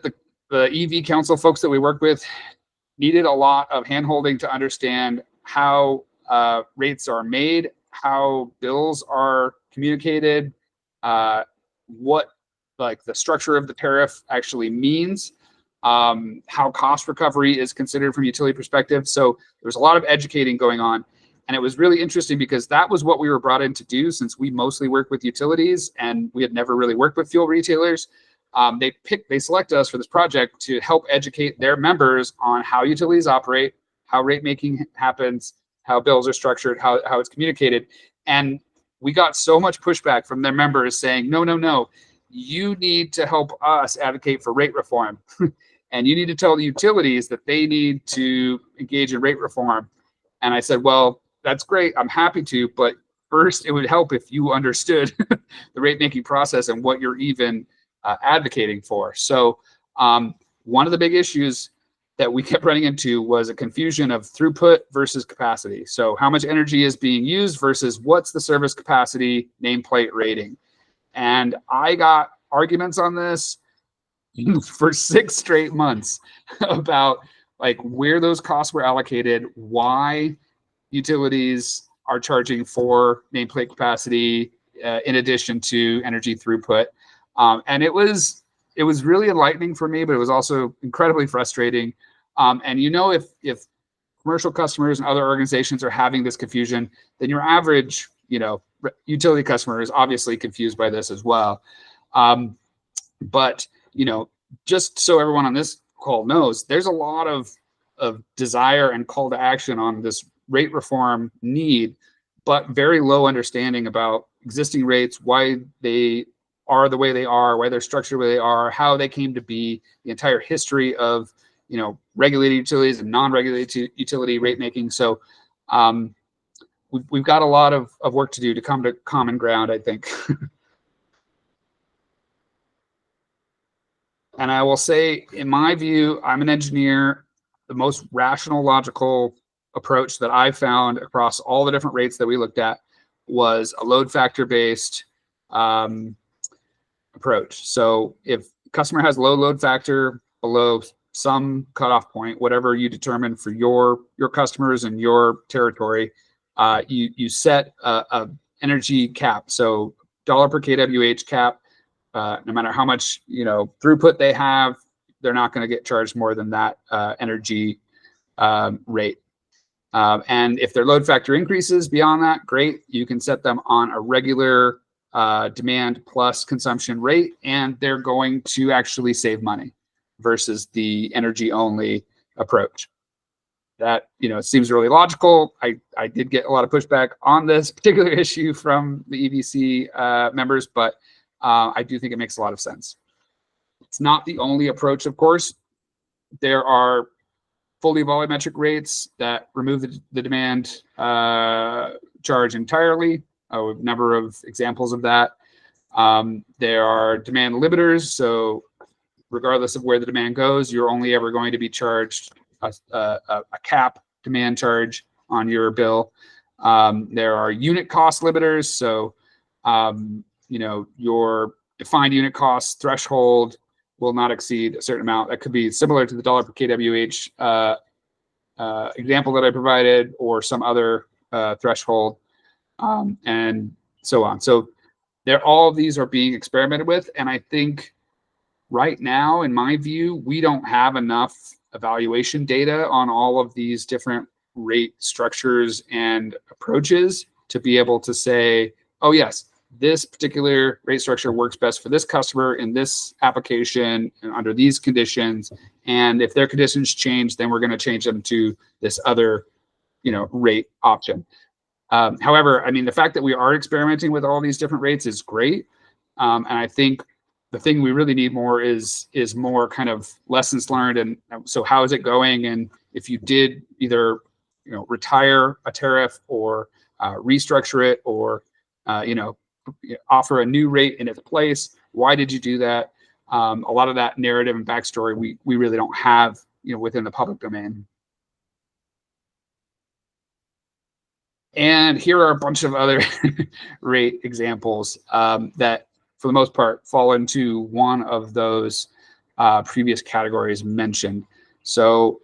the EV Council folks that we worked with needed a lot of handholding to understand how rates are made, how bills are communicated, what the structure of the tariff actually means, how cost recovery is considered from a utility perspective. So there was a lot of educating going on. And it was really interesting because that was what we were brought in to do, since we mostly work with utilities and we had never really worked with fuel retailers. They select us for this project to help educate their members on how utilities operate, how rate making happens, how bills are structured, how it's communicated. And we got so much pushback from their members saying, no, you need to help us advocate for rate reform. And you need to tell the utilities that they need to engage in rate reform. And I said, well, that's great. I'm happy to, but first it would help if you understood the rate making process and what you're even advocating for. So one of the big issues that we kept running into was a confusion of throughput versus capacity. So how much energy is being used versus what's the service capacity nameplate rating. And I got arguments on this for 6 straight months about where those costs were allocated, why utilities are charging for nameplate capacity in addition to energy throughput. And it was really enlightening for me, but it was also incredibly frustrating. And if commercial customers and other organizations are having this confusion, then your average, utility customer is obviously confused by this as well. But just so everyone on this call knows, there's a lot of desire and call to action on this rate reform need, but very low understanding about existing rates, why they are the way they are, why they're structured the way they are, how they came to be, the entire history of regulated utilities and non-regulated utility rate making. So we've got a lot of work to do to come to common ground, I think. And I will say, in my view, I'm an engineer. The most rational, logical approach that I found across all the different rates that we looked at was a load factor based approach. So if customer has low load factor below some cutoff point, whatever you determine for your customers and your territory, you set a energy cap, so dollar per kWh cap. No matter how much throughput they have, they're not going to get charged more than that energy rate. And if their load factor increases beyond that, great. You can set them on a regular demand plus consumption rate, and they're going to actually save money versus the energy only approach. That seems really logical. I did get a lot of pushback on this particular issue from the EVC members, but I do think it makes a lot of sense. It's not the only approach, of course. There are fully volumetric rates that remove the demand charge entirely. We have a number of examples of that. There are demand limiters, so regardless of where the demand goes, you're only ever going to be charged a cap demand charge on your bill. There are unit cost limiters, so your defined unit cost threshold will not exceed a certain amount. That could be similar to the dollar per kWh example that I provided, or some other threshold, and so on. So all of these are being experimented with, and I think right now, in my view, we don't have enough evaluation data on all of these different rate structures and approaches to be able to say, oh yes, this particular rate structure works best for this customer in this application and under these conditions. And if their conditions change, then we're going to change them to this other, rate option. However, I mean, the fact that we are experimenting with all these different rates is great. And I think the thing we really need more is more kind of lessons learned. And so how is it going? And if you did either, retire a tariff or restructure it, or, offer a new rate in its place, why did you do that? A lot of that narrative and backstory we really don't have, within the public domain. And here are a bunch of other rate examples that, for the most part, fall into one of those previous categories mentioned. So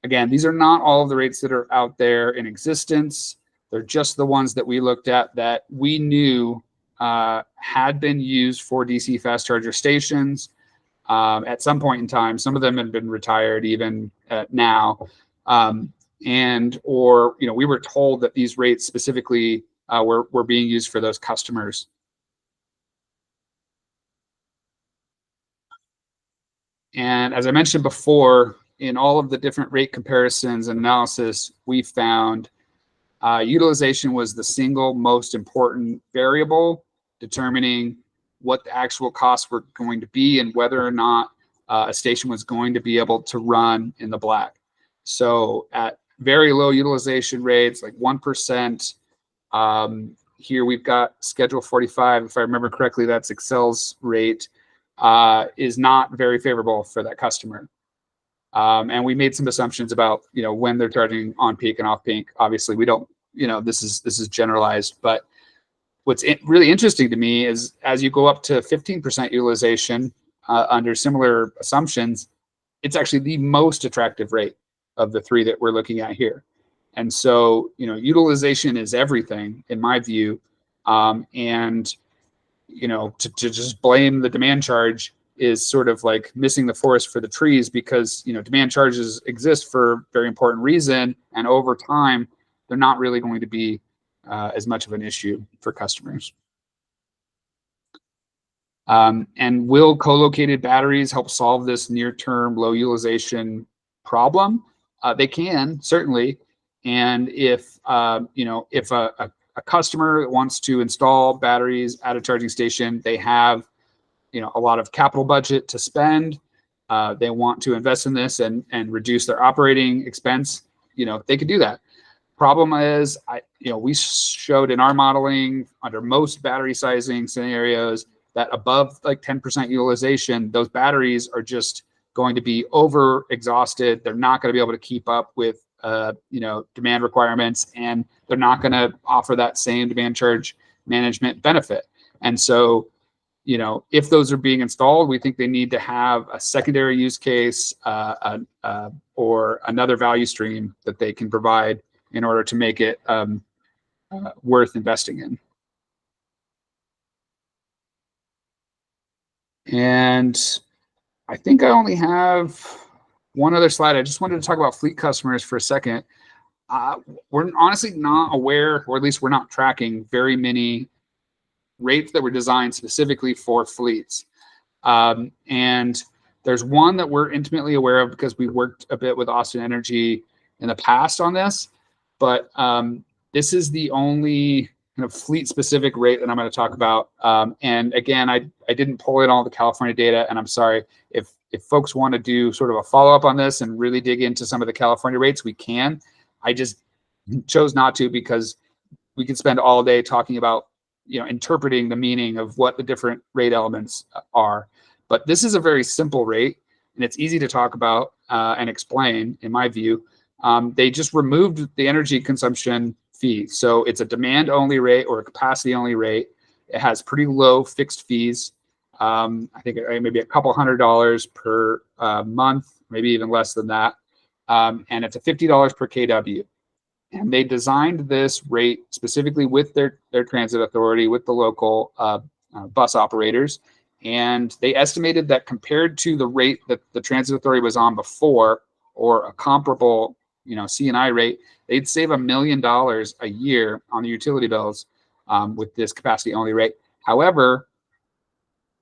again, these are not all of the rates that are out there in existence. They're just the ones that we looked at that we knew had been used for DC fast charger stations at some point in time. Some of them have been retired even now. Or we were told that these rates specifically were being used for those customers. And as I mentioned before, in all of the different rate comparisons and analysis, we found utilization was the single most important variable determining what the actual costs were going to be and whether or not a station was going to be able to run in the black. So at very low utilization rates, like 1%, here we've got Schedule 45, if I remember correctly, that's Excel's rate, is not very favorable for that customer. And we made some assumptions about, when they're charging on peak and off peak. Obviously, we don't, this is generalized. But what's really interesting to me is as you go up to 15% utilization under similar assumptions, it's actually the most attractive rate of the three that we're looking at here. And so, utilization is everything in my view. And, to just blame the demand charge is sort of like missing the forest for the trees, because, demand charges exist for a very important reason. And over time, they're not really going to be as much of an issue for customers. And will co-located batteries help solve this near-term low utilization problem? They can, certainly. And if if a customer wants to install batteries at a charging station, they have a lot of capital budget to spend. They want to invest in this and reduce their operating expense. They could do that. Problem is, we showed in our modeling under most battery sizing scenarios that above like 10% utilization, those batteries are just going to be over exhausted. They're not going to be able to keep up with demand requirements, and they're not going to offer that same demand charge management benefit. And so, if those are being installed, we think they need to have a secondary use case or another value stream that they can provide in order to make it worth investing in. And I think I only have one other slide. I just wanted to talk about fleet customers for a second. We're honestly not aware, or at least we're not tracking very many rates that were designed specifically for fleets. And there's one that we're intimately aware of because we worked a bit with Austin Energy in the past on this, but this is the only kind of fleet specific rate that I'm going to talk about. And again, I didn't pull in all the California data, and I'm sorry if folks want to do sort of a follow-up on this and really dig into some of the California rates, we can. I just chose not to because we could spend all day talking about, interpreting the meaning of what the different rate elements are. But this is a very simple rate, and it's easy to talk about and explain, in my view. They just removed the energy consumption fee. So it's a demand-only rate or a capacity-only rate. It has pretty low fixed fees. I think maybe a couple $100 per month, maybe even less than that. And it's a $50 per kW. And they designed this rate specifically with their transit authority, with the local bus operators. And they estimated that compared to the rate that the transit authority was on before, or a comparable, C&I rate, they'd save $1 million a year on the utility bills with this capacity only rate. However,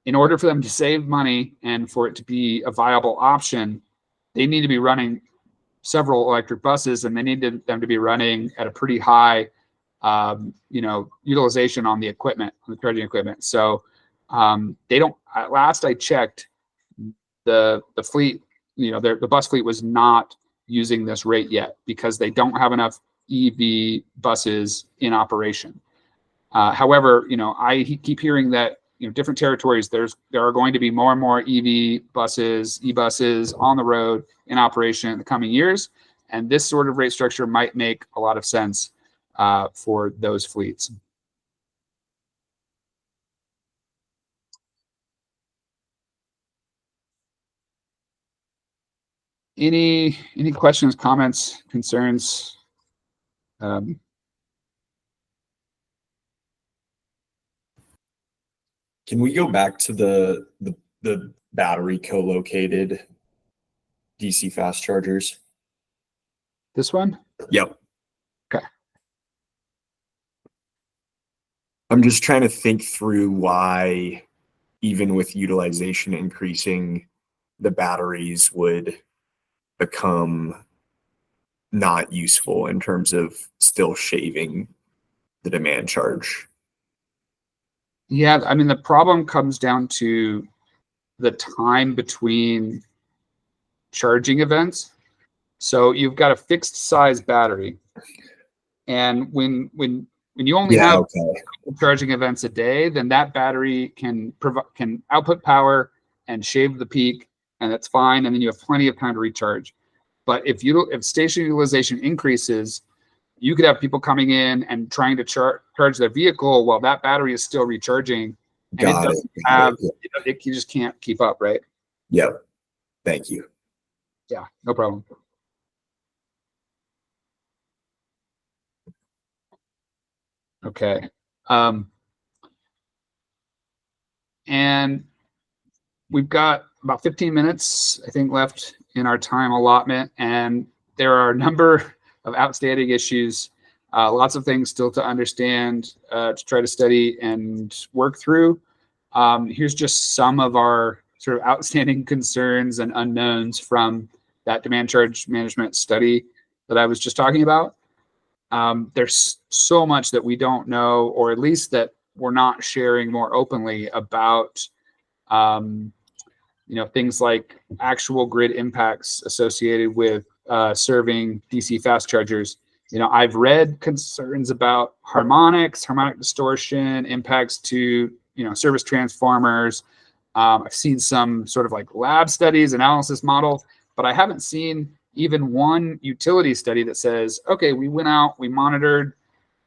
in order for them to save money and for it to be a viable option, they need to be running several electric buses, and they needed them to be running at a pretty high, utilization on the equipment, on the charging equipment. So they don't. At last I checked, the fleet, the bus fleet was not using this rate yet because they don't have enough EV buses in operation. However, I keep hearing that different territories, there are going to be more and more EV buses, e-buses on the road in operation in the coming years, and this sort of rate structure might make a lot of sense for those fleets. Any questions, comments, concerns? Can we go back to the battery co-located DC fast chargers? This one? Yep. Okay. I'm just trying to think through why, even with utilization increasing, the batteries would become not useful in terms of still shaving the demand charge. Yeah, I mean, the problem comes down to the time between charging events. So you've got a fixed size battery, and when you only have charging events a day, then that battery can output power and shave the peak, and that's fine. And then you have plenty of time to recharge. But if station utilization increases, you could have people coming in and trying to charge their vehicle while that battery is still recharging, and it just can't keep up, right? Yep. Thank you. Yeah, no problem. Okay. And we've got about 15 minutes, I think, left in our time allotment, and there are a number of outstanding issues, lots of things still to understand, to try to study and work through. Here's just some of our sort of outstanding concerns and unknowns from that demand charge management study that I was just talking about. There's so much that we don't know, or at least that we're not sharing more openly about, things like actual grid impacts associated with serving DC fast chargers. I've read concerns about harmonic distortion, impacts to, service transformers. I've seen some sort of like lab studies, analysis models, but I haven't seen even one utility study that says, okay, we went out, we monitored,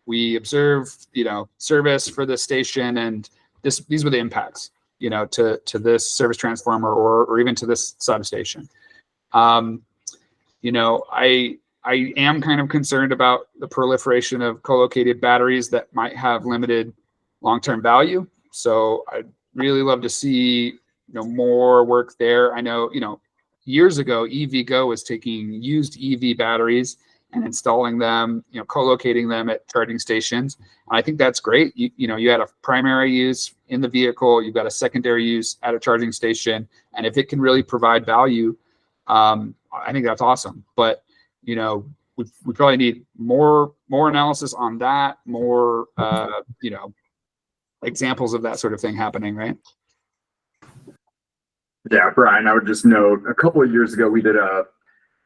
we observed, service for this station, and these were the impacts, to this service transformer or even to this substation. I I am kind of concerned about the proliferation of co-located batteries that might have limited long-term value. So I'd really love to see, more work there. I know, years ago, EVgo was taking used EV batteries and installing them, co-locating them at charging stations. And I think that's great. You had a primary use in the vehicle, you've got a secondary use at a charging station. And if it can really provide value, I think that's awesome. But, we probably need more analysis on that, more, examples of that sort of thing happening, right? Yeah, Brian, I would just note a couple of years ago, we did a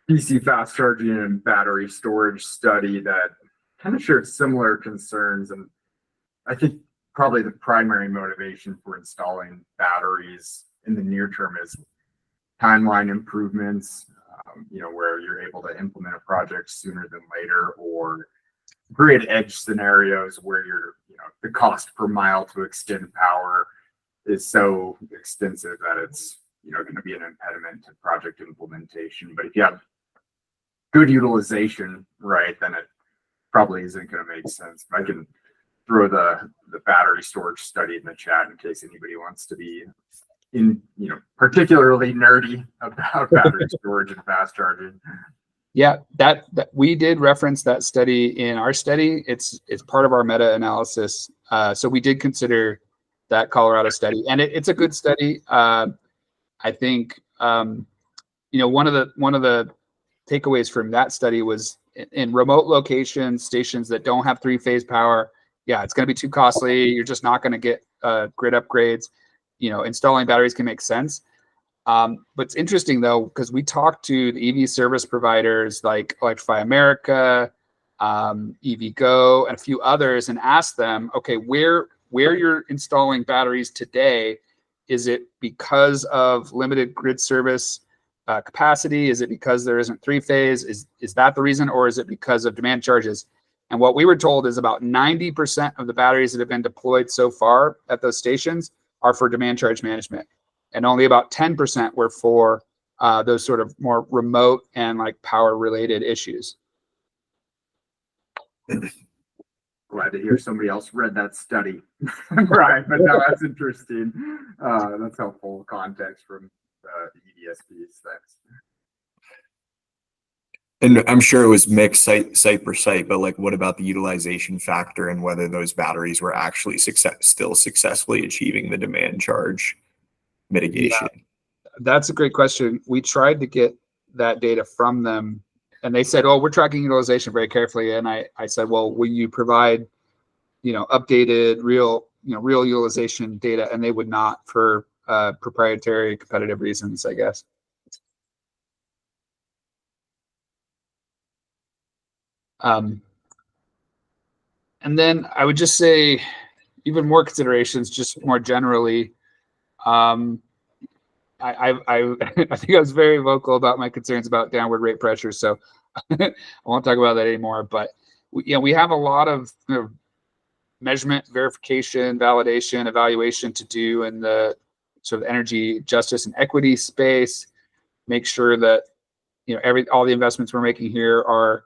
DC fast charging and battery storage study that kind of shared similar concerns. And I think probably the primary motivation for installing batteries in the near term is timeline improvements, where you're able to implement a project sooner than later, or grid edge scenarios where the cost per mile to extend power is so extensive that it's going to be an impediment to project implementation. But if you have good utilization, right, then it probably isn't going to make sense. But I can throw the battery storage study in the chat in case anybody wants to be particularly nerdy about battery storage and fast charging. Yeah, that we did reference that study in our study. It's part of our meta-analysis. So we did consider that Colorado study, and it's a good study. I think one of the takeaways from that study was in remote locations, stations that don't have three-phase power. Yeah, it's going to be too costly. You're just not going to get grid upgrades. Installing batteries can make sense. But it's interesting though, because we talked to the EV service providers like Electrify America, EVgo, and a few others, and asked them, okay, where you're installing batteries today, is it because of limited grid service capacity? Is it because there isn't three-phase? Is that the reason, or is it because of demand charges? And what we were told is about 90% of the batteries that have been deployed so far at those stations are for demand charge management, and only about 10% were for those sort of more remote and like power related issues. Glad to hear somebody else read that study, Brian. But no, that's interesting. That's helpful context from the EDSPs. Thanks. And I'm sure it was mixed site per site, but like, what about the utilization factor and whether those batteries were actually still successfully achieving the demand charge mitigation? Yeah, that's a great question. We tried to get that data from them, and they said, "Oh, we're tracking utilization very carefully." And I said, "Well, will you provide, updated, real utilization data?" And they would not, for proprietary competitive reasons, I guess. And then I would just say, even more considerations, just more generally. I think I was very vocal about my concerns about downward rate pressure, so I won't talk about that anymore. But we have a lot of measurement, verification, validation, evaluation to do in the sort of energy justice and equity space. Make sure that all the investments we're making here are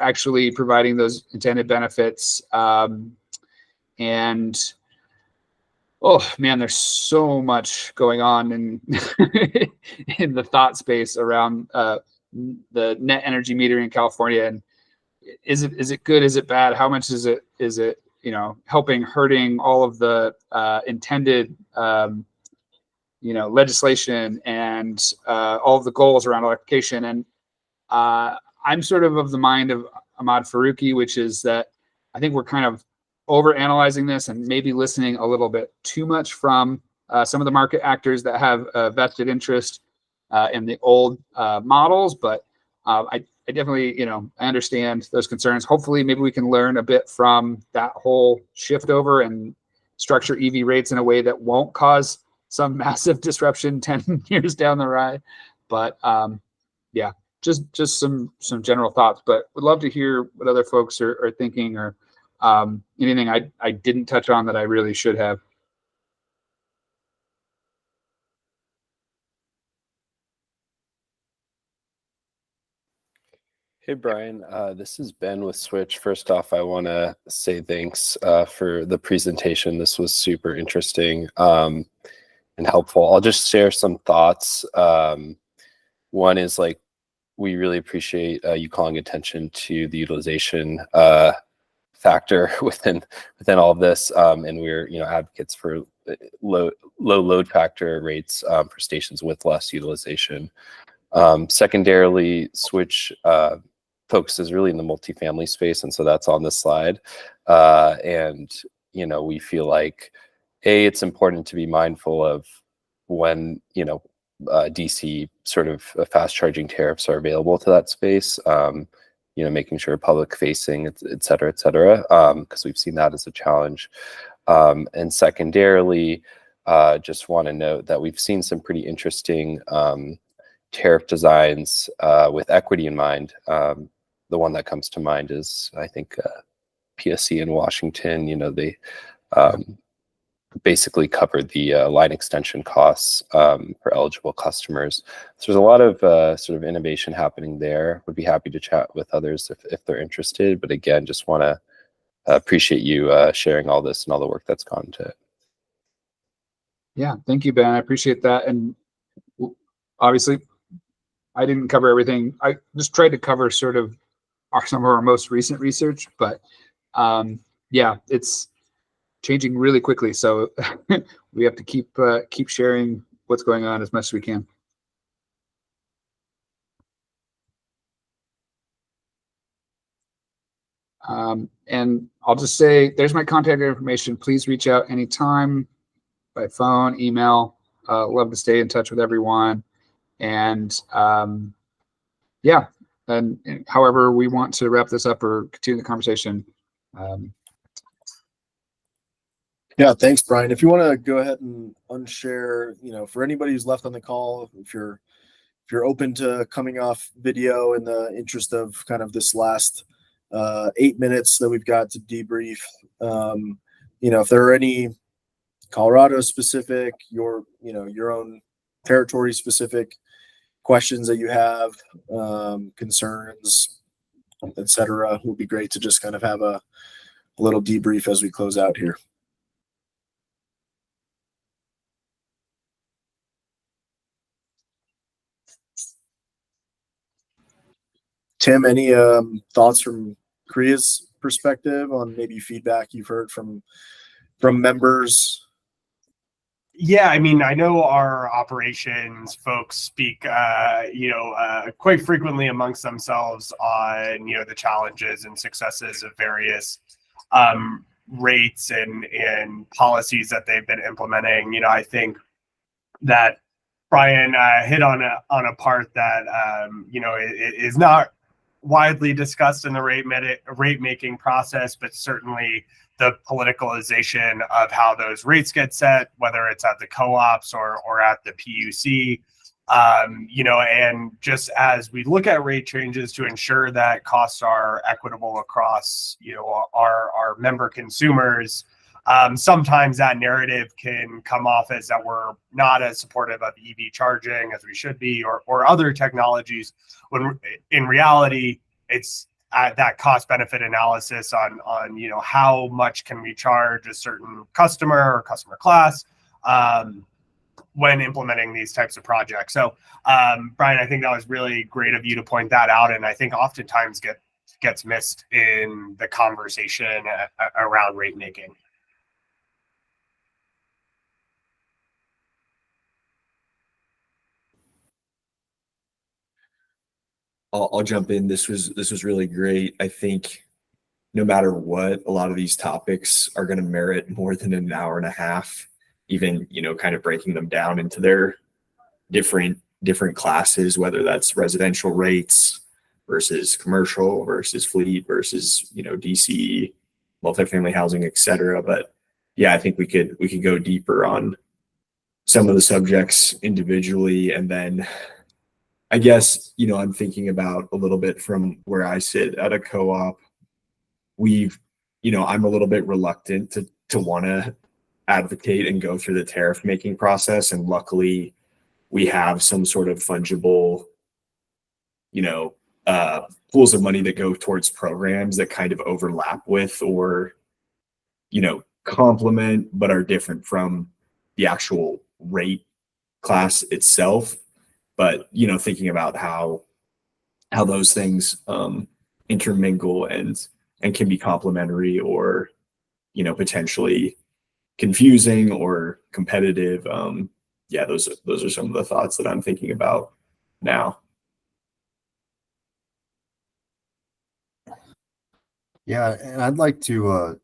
actually providing those intended benefits. And oh man, there's so much going on in in the thought space around the net energy metering in California. And is it good? Is it bad? How much is it helping, hurting all of the intended legislation and all of the goals around electrification? And I'm sort of the mind of Ahmad Faruqi, which is that I think we're kind of over-analyzing this and maybe listening a little bit too much from some of the market actors that have a vested interest in the old models. But I definitely, I understand those concerns. Hopefully, maybe we can learn a bit from that whole shift over and structure EV rates in a way that won't cause some massive disruption 10 years down the ride. But yeah, just some general thoughts. But would love to hear what other folks are thinking, or anything I didn't touch on that I really should have. Hey, Brian, this is Ben with Switch. First off, I want to say thanks for the presentation. This was super interesting and helpful. I'll just share some thoughts. One is like, we really appreciate you calling attention to the utilization factor within all of this, and we're advocates for low load factor rates for stations with less utilization. Secondarily, Switch focuses really in the multifamily space, and so that's on the slide. And we feel like it's important to be mindful of when DC sort of fast charging tariffs are available to that space. Making sure public facing, et cetera, because we've seen that as a challenge. And secondarily, just want to note that we've seen some pretty interesting tariff designs with equity in mind. The one that comes to mind is, I think, PSC in Washington. They basically covered the line extension costs for eligible customers. So there's a lot of sort of innovation happening there. Would be happy to chat with others if they're interested. But again, just want to appreciate you sharing all this and all the work that's gone into it. Yeah, thank you, Ben. I appreciate that. And obviously, I didn't cover everything. I just tried to cover sort of some of our most recent research, but yeah, it's changing really quickly. So we have to keep sharing what's going on as much as we can. And I'll just say, there's my contact information. Please reach out anytime by phone, email. Love to stay in touch with everyone. And yeah, and however we want to wrap this up or continue the conversation. Yeah, thanks, Brian. If you want to go ahead and unshare, for anybody who's left on the call, if you're open to coming off video in the interest of kind of this last 8 minutes that we've got to debrief, if there are any Colorado specific, your own territory specific questions that you have, concerns, etc., would be great to just kind of have a little debrief as we close out here. Tim, any thoughts from Korea's perspective on maybe feedback you've heard from members? Yeah, I mean, I know our operations folks speak, quite frequently amongst themselves on, the challenges and successes of various rates and policies that they've been implementing. I think that Brian hit on a part that, is not widely discussed in the rate making process, but certainly the politicalization of how those rates get set, whether it's at the co-ops or at the PUC, and just as we look at rate changes to ensure that costs are equitable across, our member consumers, sometimes that narrative can come off as that we're not as supportive of EV charging as we should be, or other technologies, when in reality, it's that cost benefit analysis on how much can we charge a certain customer or customer class when implementing these types of projects. So Brian, I think that was really great of you to point that out, and I think oftentimes gets missed in the conversation around rate making. I'll jump in. This was really great. I think no matter what, a lot of these topics are going to merit more than an hour and a half, even, kind of breaking them down into their different classes, whether that's residential rates versus commercial versus fleet versus, DC, multifamily housing, et cetera. But yeah, I think we could go deeper on some of the subjects individually. And then I guess, I'm thinking about a little bit from where I sit at a co-op. I'm a little bit reluctant to want to advocate and go through the tariff making process. And luckily we have some sort of fungible, pools of money that go towards programs that kind of overlap with or, complement, but are different from the actual rate class itself. But, thinking about how those things intermingle and can be complementary or, potentially confusing or competitive. Yeah, those are some of the thoughts that I'm thinking about now. Yeah, and I'd like to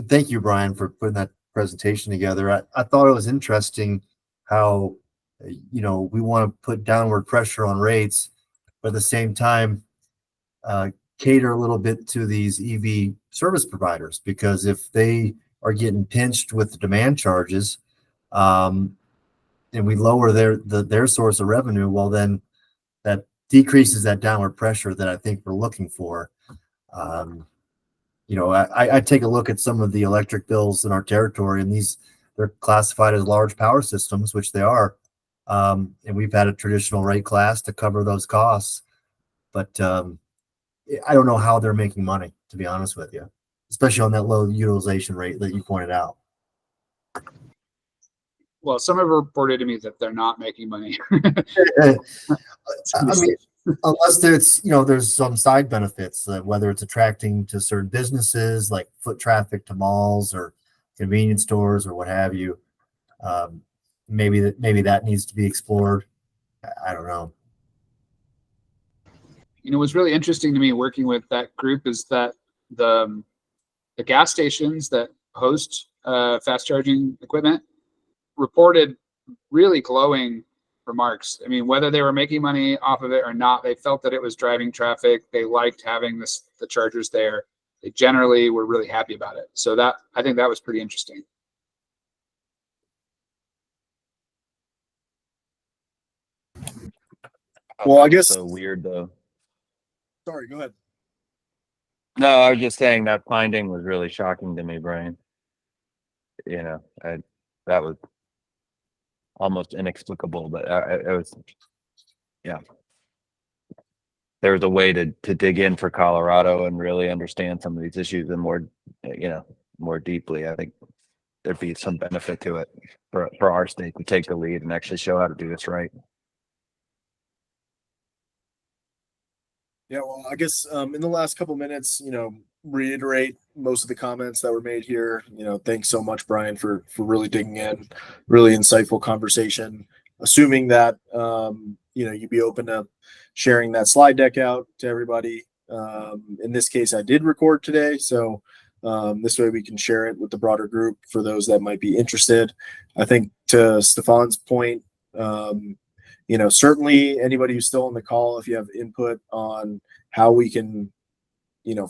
thank you, Bryan, for putting that presentation together. I thought it was interesting how, we want to put downward pressure on rates, but at the same time, cater a little bit to these EV service providers, because if they are getting pinched with the demand charges, and we lower their source of revenue, well, then that decreases that downward pressure that I think we're looking for. I take a look at some of the electric bills in our territory, and they're classified as large power systems, which they are. And we've had a traditional rate class to cover those costs, but I don't know how they're making money, to be honest with you, especially on that low utilization rate that you pointed out. Well, some have reported to me that they're not making money. I mean, unless there's some side benefits, whether it's attracting to certain businesses like foot traffic to malls or convenience stores or what have you. Maybe that needs to be explored. I don't know. What's really interesting to me working with that group is that the gas stations that host fast charging equipment reported really glowing remarks. I mean, whether they were making money off of it or not, they felt that it was driving traffic. They liked having the chargers there. They generally were really happy about it. So I think that was pretty interesting. Well, I guess. So weird though. Sorry, go ahead. No, I was just saying that finding was really shocking to me, Bryan. That was almost inexplicable, but it was, yeah. There was a way to dig in for Colorado and really understand some of these issues and more deeply. I think there'd be some benefit to it for our state to take the lead and actually show how to do this right. Yeah, well, I guess in the last couple minutes, reiterate most of the comments that were made here. Thanks so much, Bryan, for really digging in, really insightful conversation. Assuming that you'd be open to sharing that slide deck out to everybody. In this case, I did record today, so this way we can share it with the broader group for those that might be interested. I think to Stefan's point, certainly anybody who's still on the call, if you have input on how we can,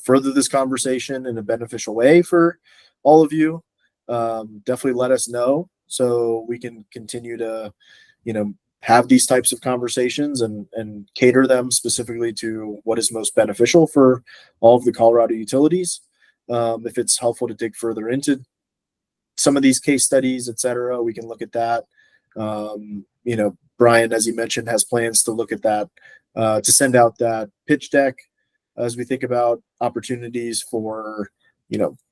further this conversation in a beneficial way for all of you, definitely let us know so we can continue to, have these types of conversations and cater them specifically to what is most beneficial for all of the Colorado utilities. If it's helpful to dig further into some of these case studies, et cetera, we can look at that. Bryan, as you mentioned, has plans to look at that, to send out that pitch deck as we think about opportunities for,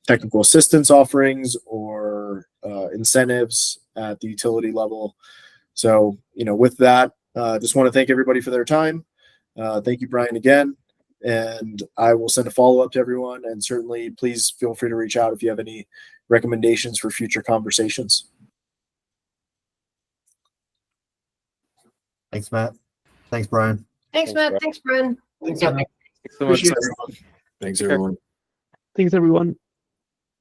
technical assistance offerings or incentives at the utility level. So, with that, just want to thank everybody for their time. Thank you, Bryan, again. And I will send a follow-up to everyone. And certainly, please feel free to reach out if you have any recommendations for future conversations. Thanks, Matt. Thanks, Bryan. Thanks, Matt. Thanks, Bryan. Thanks, Thanks so much. Appreciate it. Thanks, everyone. Thanks, everyone.